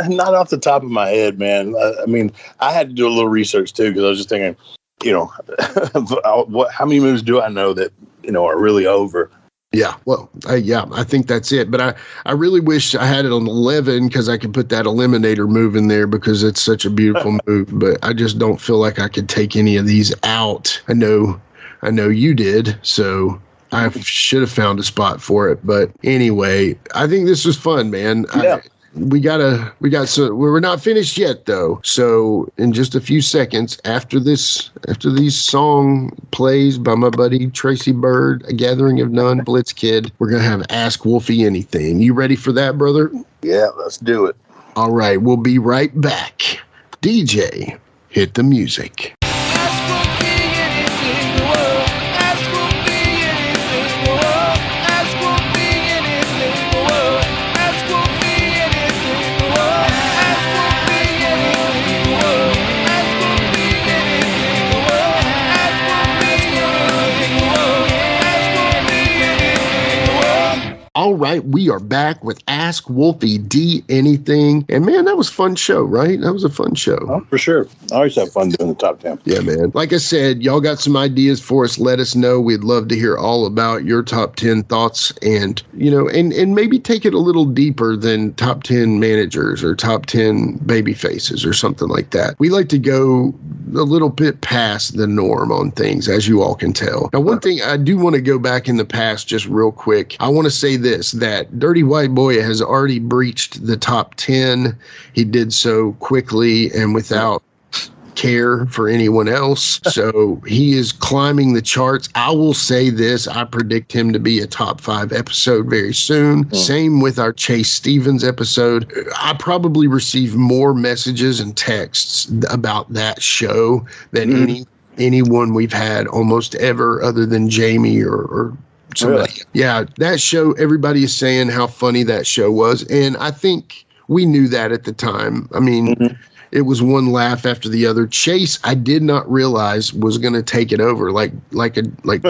Not off the top of my head, man. I mean, I had to do a little research too, because I was just thinking, you know, how many moves do I know that, you know, are really over? Yeah, well, I think that's it. But I really wish I had it on 11 because I could put that eliminator move in there because it's such a beautiful move. But I just don't feel like I could take any of these out. I know you did, so I should have found a spot for it. But anyway, I think this was fun, man. Yeah. We're not finished yet though. So in just a few seconds after these song plays by my buddy Tracy Byrd, A Gathering of None, Blitz Kid, we're going to have Ask Wolfie Anything. You ready for that, brother? Yeah, let's do it. All right. We'll be right back. DJ, hit the music. All right, we are back with Ask Wolfie D Anything. And man, that was a fun show, right? That was a fun show. Oh, for sure. I always have fun doing the top 10. Yeah, man. Like I said, y'all got some ideas for us. Let us know. We'd love to hear all about your top 10 thoughts and, and maybe take it a little deeper than top 10 managers or top 10 baby faces or something like that. We like to go a little bit past the norm on things, as you all can tell. Now, one thing I do want to go back in the past just real quick. I want to say this, that Dirty White Boy has already breached the top 10. He did so quickly and without care for anyone else. So he is climbing the charts. I will say this, I predict him to be a top 5 episode very soon. Same with our Chase Stevens episode. I probably received more messages and texts about that show than anyone we've had almost ever, other than Jamie or somebody. Really? Yeah, that show, everybody is saying how funny that show was. And I think we knew that at the time. I mean, it was one laugh after the other. Chase, I did not realize was going to take it over like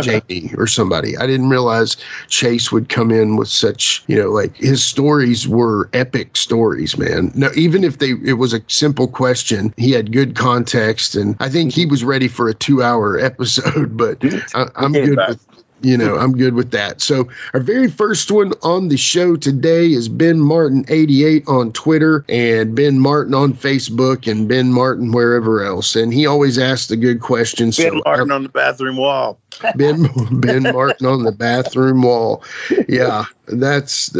Jamie or somebody. I didn't realize Chase would come in with such, like his stories were epic stories, man. No, even if it was a simple question, he had good context, and I think he was ready for a 2-hour episode, but I'm good with I'm good with that. So our very first one on the show today is Ben Martin 88 on Twitter and Ben Martin on Facebook and Ben Martin wherever else. And he always asks the good questions. Ben Martin on the bathroom wall. Ben Martin on the bathroom wall. Yeah, that's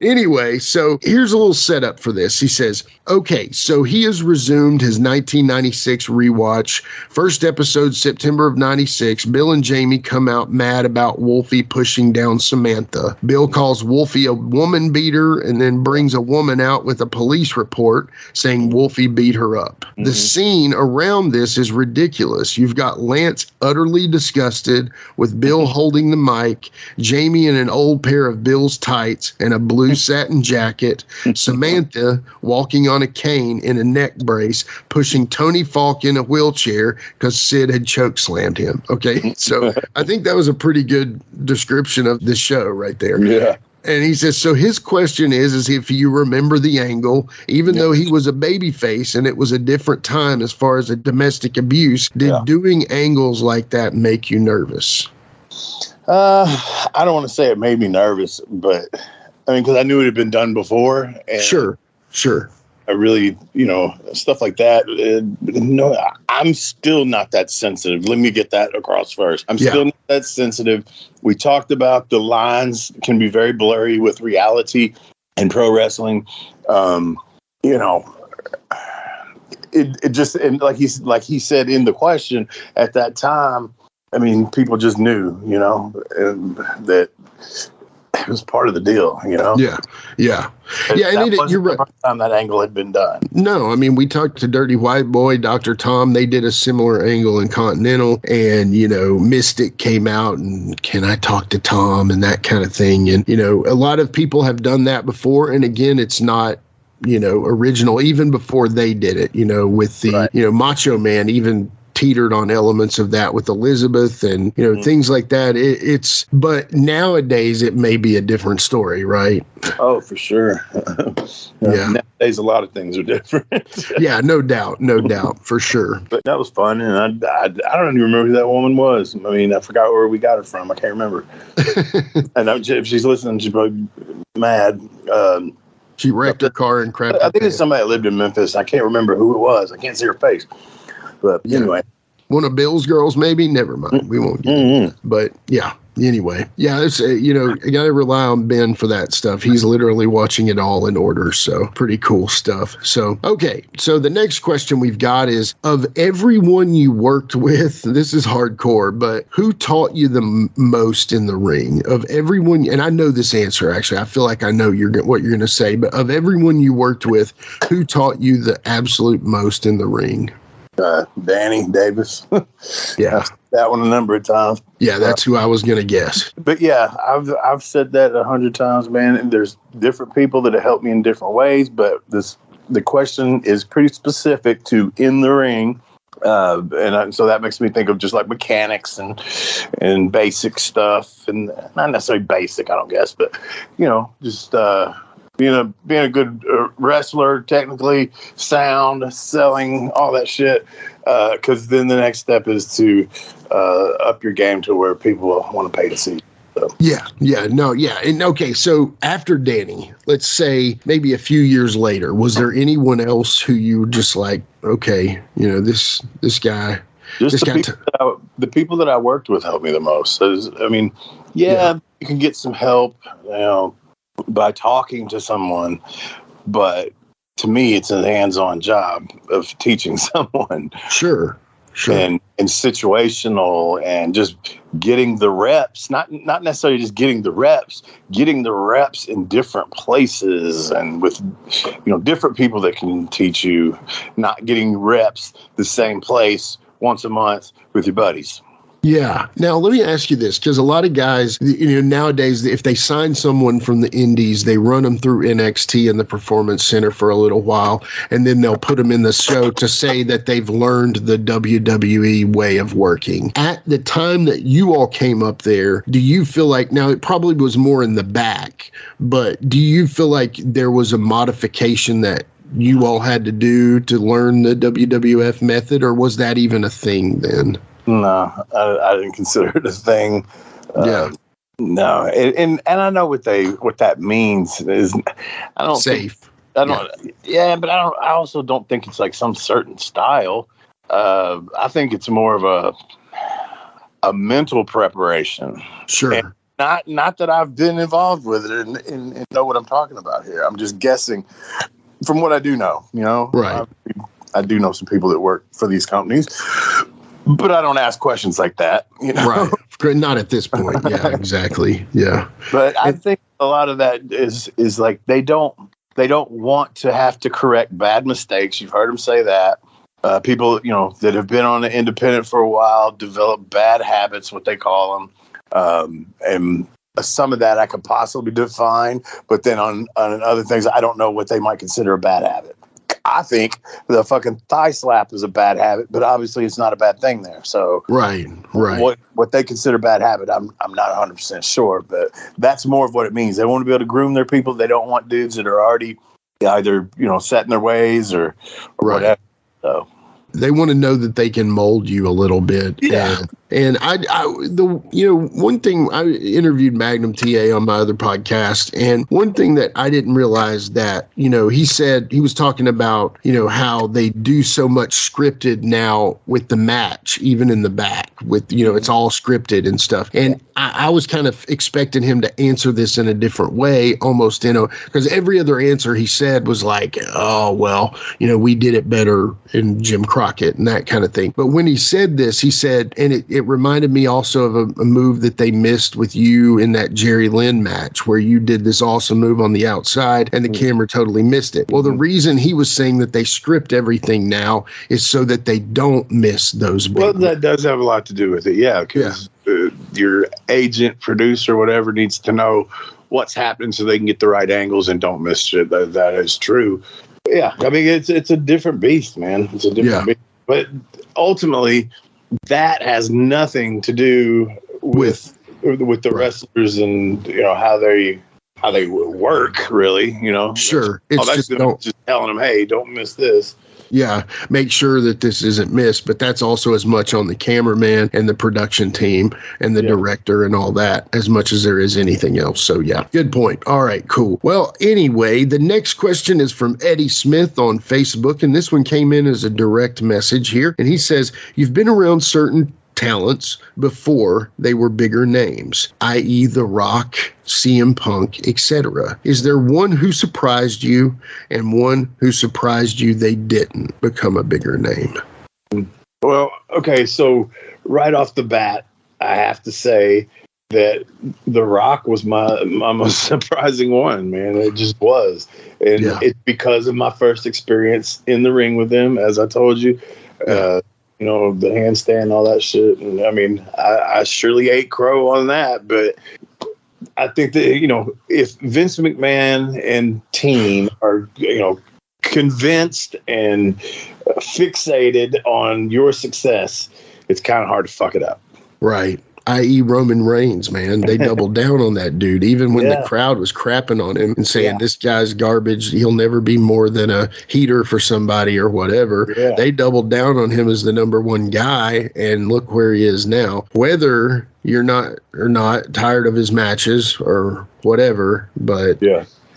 anyway. So here's a little setup for this. He says, okay, so he has resumed his 1996 rewatch. First episode, September of 96. Bill and Jamie come out mad about Wolfie pushing down Samantha. Bill calls Wolfie a woman beater and then brings a woman out with a police report saying Wolfie beat her up. The scene around this is ridiculous. You've got Lance utterly disgusted with Bill holding the mic, Jamie in an old pair of Bill's tights and a blue satin jacket, Samantha walking on a cane in a neck brace, pushing Tony Falk in a wheelchair because Sid had choke slammed him. Okay, so I think that was a pretty good description of the show right there. Yeah. And he says, so his question is if you remember the angle, even though he was a baby face and it was a different time as far as a domestic abuse, did doing angles like that make you nervous? I don't want to say it made me nervous, but I mean, because I knew it had been done before. And Sure. I really, stuff like that. No, I'm still not that sensitive. Let me get that across first. I'm still not that sensitive. We talked about the lines can be very blurry with reality and pro wrestling. It just, and like he said in the question at that time, I mean, people just knew, that it was part of the deal, Yeah. And you're right. The first time that angle had been done. No, I mean, we talked to Dirty White Boy, Dr. Tom. They did a similar angle in Continental, and Mystic came out and can I talk to Tom and that kind of thing. And a lot of people have done that before. And again, it's not original. Even before they did it, with the Macho Man even teetered on elements of that with Elizabeth and things like that. But nowadays it may be a different story, right? Oh, for sure. Nowadays a lot of things are different. Yeah, no doubt, for sure. But that was fun, and I don't even remember who that woman was. I mean, I forgot where we got her from. I can't remember. And if she's listening, she's probably mad. She wrecked her car and crap. I think it's somebody that lived in Memphis. I can't remember who it was. I can't see her face. But anyway. One of Bill's girls, maybe? Never mind. We won't get into that. But yeah. Anyway, it's you got to rely on Ben for that stuff. He's literally watching it all in order. So pretty cool stuff. So, okay. So the next question we've got is, of everyone you worked with, this is hardcore, but who taught you the most in the ring? Of everyone, and I know this answer, actually. I feel like I know what you're going to say, but of everyone you worked with, who taught you the absolute most in the ring? Danny Davis. Yeah. That one a number of times. Yeah, that's who I was going to guess. But yeah, I've said that 100 times, man. And there's different people that have helped me in different ways, but the question is pretty specific to in the ring. So that makes me think of just like mechanics and basic stuff, and not necessarily basic, I don't guess, but just being a good wrestler, technically sound, selling, all that shit. Because then the next step is to up your game to where people want to pay to see. So. Yeah. And okay, so after Danny, let's say maybe a few years later, was there anyone else who you were just like, okay, this guy? Just the people that I worked with helped me the most. You can get some help, by talking to someone, but to me, it's a hands-on job of teaching someone. Sure. And situational, and just getting the reps, not necessarily just getting the reps in different places and with, different people that can teach you, not getting reps the same place once a month with your buddies. Yeah. Now, let me ask you this, because a lot of guys, nowadays, if they sign someone from the indies, they run them through NXT and the Performance Center for a little while, and then they'll put them in the show to say that they've learned the WWE way of working. At the time that you all came up there, do you feel like, now it probably was more in the back, but do you feel like there was a modification that you all had to do to learn the WWF method, or was that even a thing then? No, I didn't consider it a thing. No, and I know what that means is. I don't safe. But I also don't think it's like some certain style. I think it's more of a mental preparation. Sure. And not that I've been involved with it and know what I'm talking about here. I'm just guessing from what I do know. Right. I do know some people that work for these companies. But I don't ask questions like that, Right. Not at this point. Yeah, exactly. Yeah. But I think a lot of that is like they don't want to have to correct bad mistakes. You've heard them say that. People, that have been on the independent for a while develop bad habits, what they call them. And some of that I could possibly define. But then on other things, I don't know what they might consider a bad habit. I think the fucking thigh slap is a bad habit, but obviously it's not a bad thing there. So right. What they consider bad habit, I'm not 100% sure, but that's more of what it means. They want to be able to groom their people. They don't want dudes that are already either set in their ways or whatever. So they want to know that they can mold you a little bit. Yeah. And one thing, I interviewed Magnum TA on my other podcast, and one thing that I didn't realize that, he said, he was talking about, how they do so much scripted now with the match, even in the back with, it's all scripted and stuff. And I was kind of expecting him to answer this in a different way, almost, because every other answer he said was like, oh, well, we did it better in Jim Crockett and that kind of thing. But when he said this, he said, and it reminded me also of a move that they missed with you in that Jerry Lynn match where you did this awesome move on the outside and the camera totally missed it. Well, the reason he was saying that they script everything now is so that they don't miss those big Well, that does have a lot to do with it. Yeah. Because your agent, producer, whatever needs to know what's happening so they can get the right angles and don't miss shit. That is true. Yeah. I mean, it's a different beast, man. It's a different beast. But ultimately, that has nothing to do with the wrestlers and how they work, really. Sure, it's just telling them, hey, don't miss this. Yeah, make sure that this isn't missed, but that's also as much on the cameraman and the production team and the director and all that as much as there is anything else. So yeah, good point. All right, cool. Well, anyway, the next question is from Eddie Smith on Facebook, and this one came in as a direct message here, and he says, you've been around certain talents before they were bigger names, i.e. The Rock, CM Punk, etc. Is there one who surprised you and one who surprised you they didn't become a bigger name? Well, okay, so right off the bat, I have to say that The Rock was my most surprising one, man. It just was. And it's because of my first experience in the ring with him, as I told you. The handstand, all that shit. And I mean, I surely ate crow on that, but I think that, if Vince McMahon and team are, convinced and fixated on your success, it's kind of hard to fuck it up. Right. I.e. Roman Reigns, man. They doubled down on that dude, even when the crowd was crapping on him and saying, this guy's garbage. He'll never be more than a heater for somebody or whatever. Yeah. They doubled down on him as the number one guy, and look where he is now. Whether you're not tired of his matches or whatever, but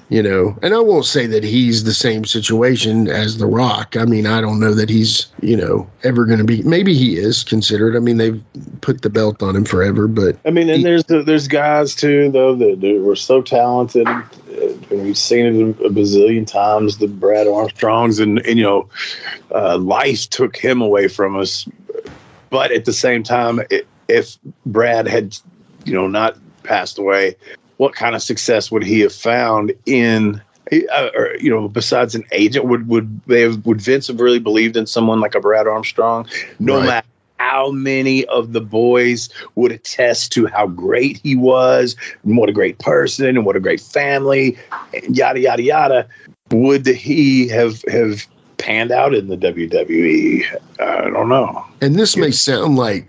you know, and I won't say that he's the same situation as The Rock. I mean, I don't know that he's, you know, ever going to be. Maybe he is considered. I mean, they've put the belt on him forever, but I mean, and there's guys too, though, that were so talented. And we've seen it a bazillion times. The Brad Armstrongs, and you know, life took him away from us. But at the same time, if Brad had, you know, not passed away, what kind of success would he have found in, or, you know, besides an agent? Would Vince have really believed in someone like a Brad Armstrong? No matter how many of the boys would attest to how great he was, and what a great person, and what a great family, and yada yada yada, would he have panned out in the WWE? I don't know. And this may sound like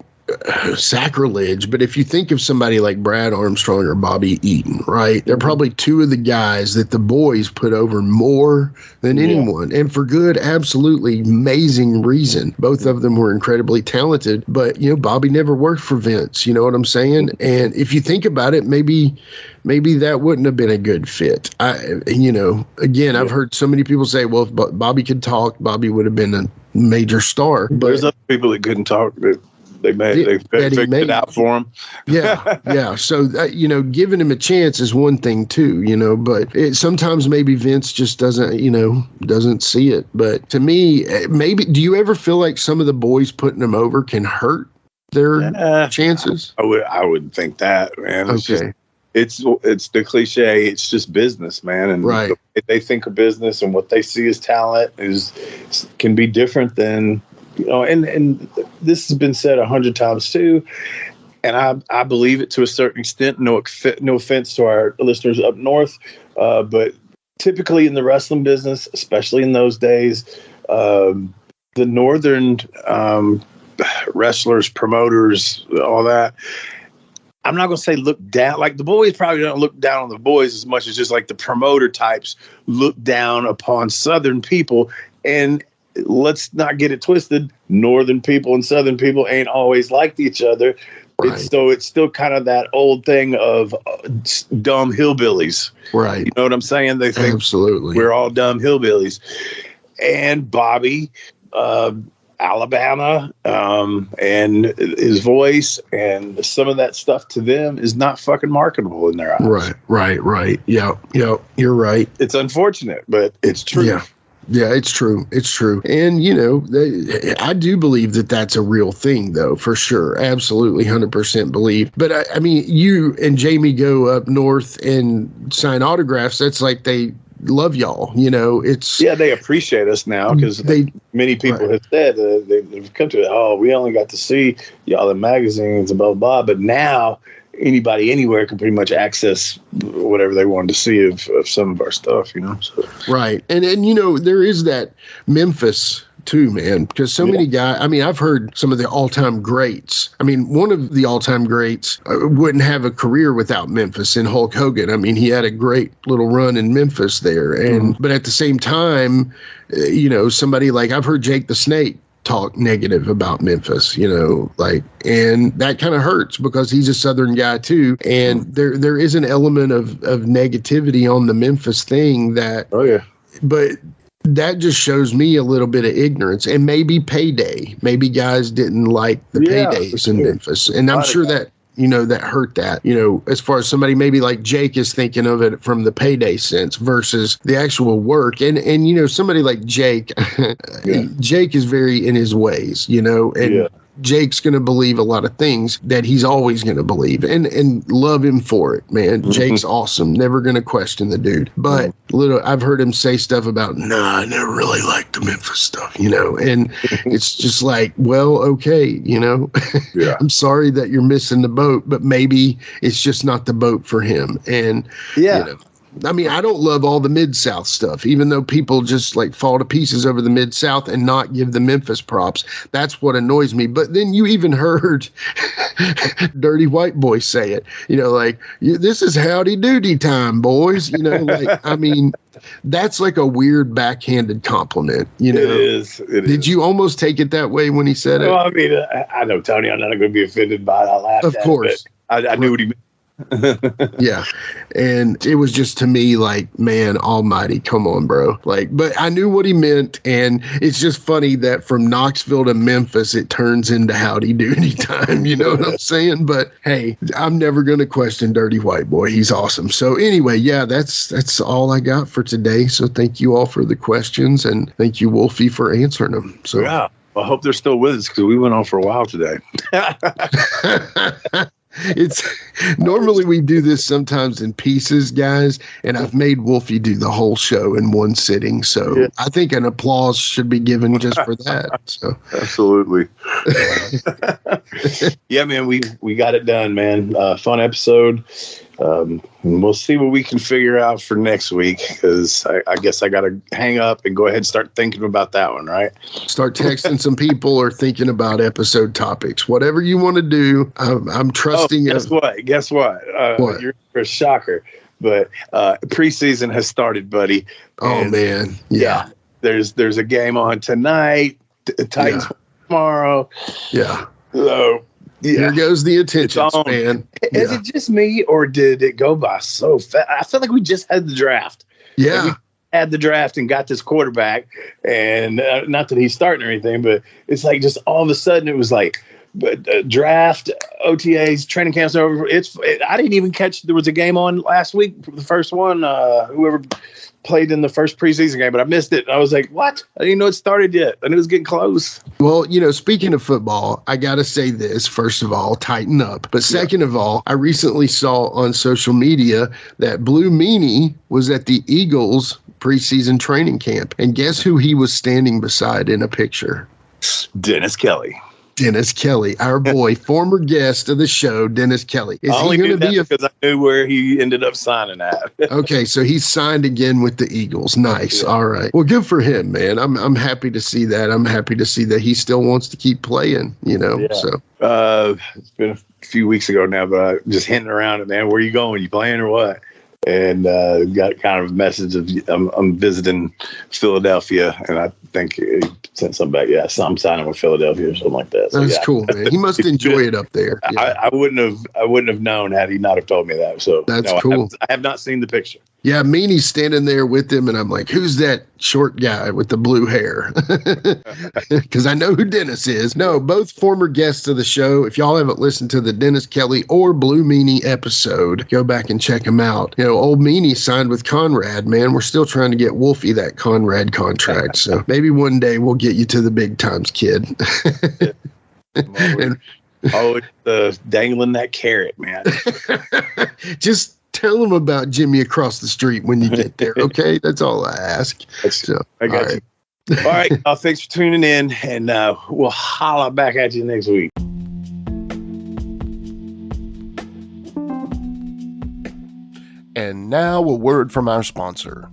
sacrilege, but if you think of somebody like Brad Armstrong or Bobby Eaton, right? They're probably two of the guys that the boys put over more than anyone, and for good, absolutely amazing reason. Both of them were incredibly talented, but you know, Bobby never worked for Vince, you know what I'm saying? And if you think about it, maybe that wouldn't have been a good fit. You know, again, I've heard so many people say, well, if Bobby could talk, Bobby would have been a major star. But there's other people that couldn't talk. They figured it out for him. Yeah. So, you know, giving him a chance is one thing too, you know, but sometimes maybe Vince just doesn't see it. But to me, maybe, do you ever feel like some of the boys putting them over can hurt their chances? I would think that, man. Okay. It's the cliche. It's just business, man. And the way they think of business and what they see as talent can be different than, you know, and this has been said 100 times too, and I believe it to a certain extent. No offense to our listeners up north, but typically in the wrestling business, especially in those days, the northern wrestlers, promoters, all that, I'm not going to say look down. Like the boys probably don't look down on the boys as much as just like the promoter types look down upon Southern people. And let's not get it twisted. Northern people and Southern people ain't always liked each other. Right. It's still kind of that old thing of dumb hillbillies. Right. You know what I'm saying? They think absolutely we're all dumb hillbillies. And Bobby, Alabama, and his voice and some of that stuff to them is not fucking marketable in their eyes. Right. Yeah. You're right. It's unfortunate, but it's true. Yeah, it's true. It's true. And, you know, I do believe that that's a real thing, though, for sure. Absolutely, 100% believe. But, I mean, you and Jamie go up north and sign autographs. That's like they love y'all, you know. It's they appreciate us now because many people have said they've come to it. Oh, we only got to see y'all in magazines and blah, blah, blah. But now anybody anywhere can pretty much access whatever they wanted to see of some of our stuff, you know. So. Right. And you know, there is that Memphis too, man, because so many guys, I mean, I've heard some of the all-time greats. I mean, one of the all-time greats wouldn't have a career without Memphis and Hulk Hogan. I mean, he had a great little run in Memphis there. And but at the same time, you know, somebody like, I've heard Jake the Snake talk negative about Memphis, you know, like, and that kind of hurts because he's a Southern guy too. And there is an element of negativity on the Memphis thing that, but that just shows me a little bit of ignorance and maybe payday. Maybe guys didn't like the paydays in Memphis. And I'm sure that, you know, that hurt that, you know, as far as somebody maybe like Jake is thinking of it from the payday sense versus the actual work. And you know, somebody like Jake, Jake is very in his ways, you know, and Jake's going to believe a lot of things that he's always going to believe and love him for it, man. Jake's awesome. Never going to question the dude. But I've heard him say stuff about, I never really liked the Memphis stuff, you know, and it's just like, well, okay, you know, I'm sorry that you're missing the boat, but maybe it's just not the boat for him. And, you know, I mean, I don't love all the Mid-South stuff, even though people just like fall to pieces over the Mid-South and not give the Memphis props. That's what annoys me. But then you even heard Dirty White Boy say it, like, this is howdy doody time, boys. Like, I mean, that's like a weird backhanded compliment, It is. Did you almost take it that way when he said it? Well, I mean, I know, Tony, I'm not going to be offended by it. I laughed at it. Of course. I knew what he meant. Yeah. And it was just to me like, man almighty, come on, bro. Like, but I knew what he meant. And it's just funny that from Knoxville to Memphis, it turns into howdy doody time. You know what I'm saying? But hey, I'm never going to question Dirty White Boy. He's awesome. So anyway, yeah, that's all I got for today. So thank you all for the questions, and thank you, Wolfie, for answering them. So yeah, I hope they're still with us because we went on for a while today. It's normally we do this sometimes in pieces, guys, and I've made Wolfie do the whole show in one sitting. So yeah. I think an applause should be given just for that. So absolutely. Yeah, man, we got it done, man. Fun episode. We'll see what we can figure out for next week, because I guess I got to hang up and go ahead and start thinking about that one, right? Start texting some people or thinking about episode topics. Whatever you want to do, I'm trusting. Guess what? What? You're a shocker, but preseason has started, buddy. Oh, man. Yeah. There's a game on tonight. Titans tomorrow. Yeah. So, yeah. Here goes the attention span. Is it just me, or did it go by so fast? I feel like we just had the draft. Yeah. We had the draft and got this quarterback, and not that he's starting or anything, but it's like just all of a sudden it was like draft, OTAs, training camps over. I didn't even catch there was a game on last week, the first one. Whoever played in the first preseason game, but I missed it. I was like, what? I didn't know it started yet. I knew it was getting close. Well, speaking of football, I got to say this. First of all, tighten up. But second of all, I recently saw on social media that Blue Meanie was at the Eagles preseason training camp. And guess who he was standing beside in a picture? Dennis Kelly. Dennis Kelly, our boy, former guest of the show, Dennis Kelly. Is he going to be because I knew where he ended up signing at. Okay, so he's signed again with the Eagles. Nice. Yeah. All right. Well, good for him, man. I'm happy to see that. I'm happy to see that he still wants to keep playing, Yeah. So it's been a few weeks ago now, but I just hinting around it, man. Where you going? You playing or what? And got kind of a message of I'm visiting Philadelphia, and I think he sent something back. Yeah, so I'm signing with Philadelphia or something like that. So, that's cool, man. He must enjoy it up there. Yeah. I wouldn't have known had he not have told me that. So that's cool. I have not seen the picture. Yeah, Meanie's standing there with him, and I'm like, who's that short guy with the blue hair? Because I know who Dennis is. No, both former guests of the show. If y'all haven't listened to the Dennis Kelly or Blue Meanie episode, go back and check them out. Old Meanie signed with Conrad, man. We're still trying to get Wolfie that Conrad contract. So maybe one day we'll get you to the big times, kid. Dangling that carrot, man. Just tell them about Jimmy across the street when you get there, okay? That's all I ask. So, I got you. All right. Thanks for tuning in, and we'll holla back at you next week. And now a word from our sponsor.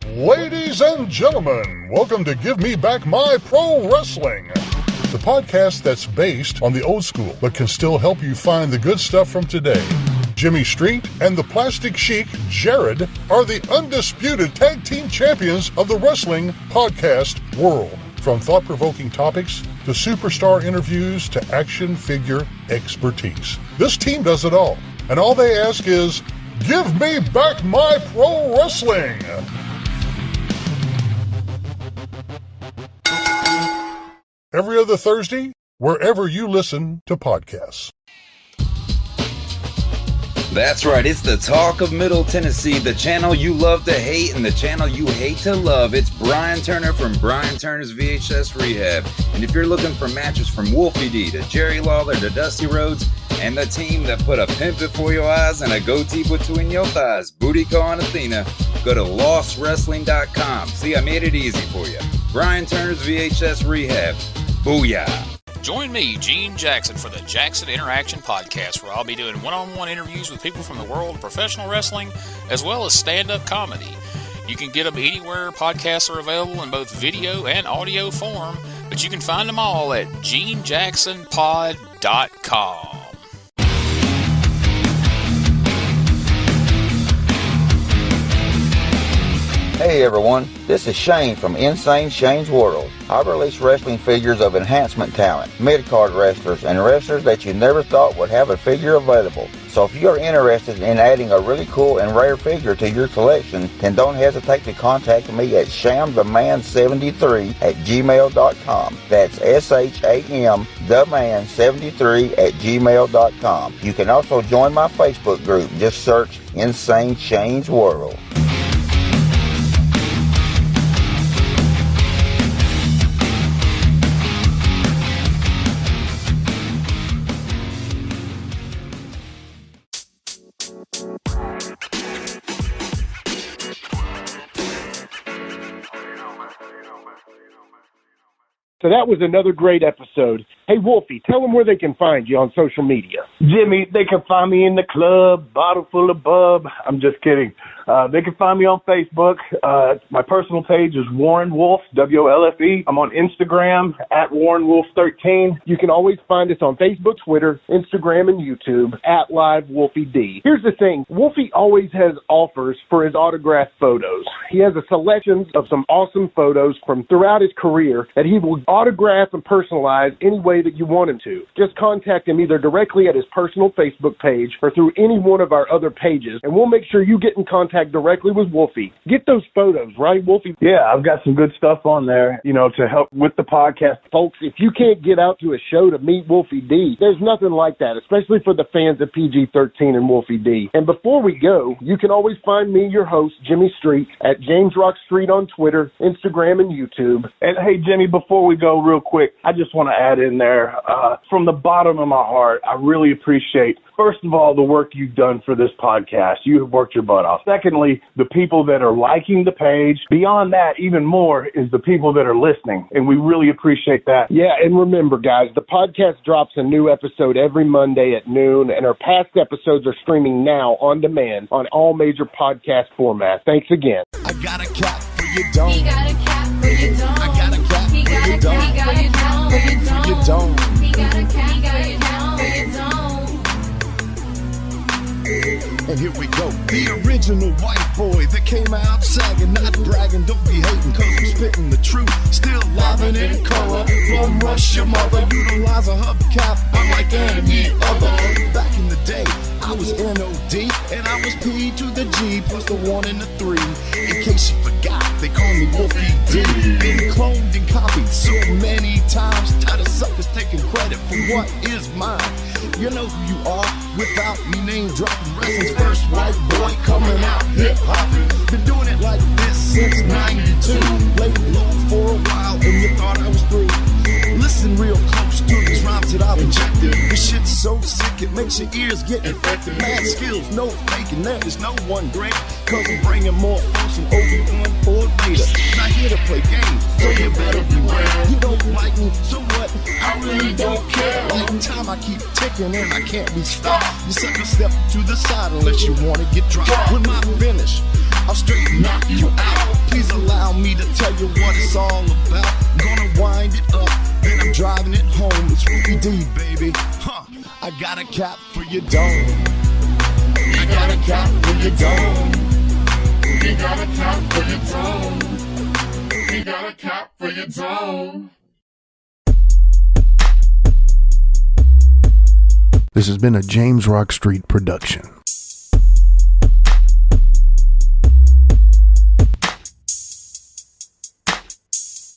Ladies and gentlemen, welcome to Give Me Back My Pro Wrestling, the podcast that's based on the old school, but can still help you find the good stuff from today. Jimmy Street and the Plastic Chic, Jared, are the undisputed tag team champions of the wrestling podcast world. From thought-provoking topics to superstar interviews to action figure expertise. This team does it all, and all they ask is, give me back my pro wrestling! Every other Thursday, wherever you listen to podcasts. That's right, it's the Talk of Middle Tennessee, the channel you love to hate and the channel you hate to love. It's Brian Turner from Brian Turner's VHS Rehab. And if you're looking for matches from Wolfie D to Jerry Lawler to Dusty Rhodes and the team that put a pimp before your eyes and a goatee between your thighs, Booty Call and Athena, go to lostwrestling.com. See, I made it easy for you. Brian Turner's VHS Rehab. Booyah. Join me, Gene Jackson, for the Jackson Interaction Podcast, where I'll be doing one-on-one interviews with people from the world of professional wrestling, as well as stand-up comedy. You can get them anywhere podcasts are available in both video and audio form, but you can find them all at genejacksonpod.com. Hey everyone, this is Shane from Insane Shane's World. I release wrestling figures of enhancement talent, mid-card wrestlers, and wrestlers that you never thought would have a figure available. So if you are interested in adding a really cool and rare figure to your collection, then don't hesitate to contact me at shamtheman73@gmail.com. That's SHAMtheman73@gmail.com. You can also join my Facebook group. Just search Insane Shane's World. So that was another great episode. Hey, Wolfie, tell them where they can find you on social media. Jimmy, they can find me in the club, bottle full of bub. I'm just kidding. They can find me on Facebook. My personal page is Warren Wolf, WOLFE. I'm on Instagram at WarrenWolf13. You can always find us on Facebook, Twitter, Instagram, and YouTube at Live Wolfie D. Here's the thing. Wolfie always has offers for his autographed photos. He has a selection of some awesome photos from throughout his career that he will autograph and personalize any way that you want him to. Just contact him either directly at his personal Facebook page or through any one of our other pages, and we'll make sure you get in contact directly with Wolfie. Get those photos, right, Wolfie? Yeah, I've got some good stuff on there, to help with the podcast. Folks, if you can't get out to a show to meet Wolfie D, there's nothing like that, especially for the fans of PG-13 and Wolfie D. And before we go, you can always find me, your host, Jimmy Street, at James Rock Street on Twitter, Instagram, and YouTube. And hey, Jimmy, before we go real quick, I just want to add in there, from the bottom of my heart, I really appreciate, first of all, the work you've done for this podcast. You have worked your butt off. Secondly, the people that are liking the page. Beyond that, even more, is the people that are listening, and we really appreciate that. Yeah, and remember, guys, the podcast drops a new episode every Monday at noon, and our past episodes are streaming now on demand on all major podcast formats. Thanks again. I got a cap for your dome. He got a cap for your dome. I got a cap for your dome. He got a cap for your dome. He got a cap for your dome. And here we go. The original white boy that came out sagging, not bragging, don't be hating, cause I'm spitting the truth. Still livin' in color. Bum rush your mother, utilize a hubcap unlike any other. Back in the day, I was NOD, and I was P to the G, plus the 1 and the 3. In case you forgot, they call me Wolfie D. Been cloned and copied so many times, tired of suckers taking credit for what is mine. You know who you are without me name dropping. Wrestling's first white boy coming out hip hopping. Been doing it like this since '92. Laid low for a while and you thought I was through. Listen real close to these rhymes that I've injected. This shit's so sick it makes your ears get infected. Mad skills, no faking, there is no one great. Cause I'm bringing more folks than Obi-Wan or Vader. Not here to play games, so you better beware. You don't like me, so what? I really don't care. Like time I keep ticking and I can't be stopped. You sucker step to the side unless you wanna get dropped. With my finish, I'll straight knock you out. Please allow me to tell you what it's all about. I'm gonna wind it up, then I'm driving it home. It's Wolfie D, baby. I got a cap for your dome. I got a cap for your dome. He got a cap for your dome. He got a cap for your dome. This has been a James Rock Street production.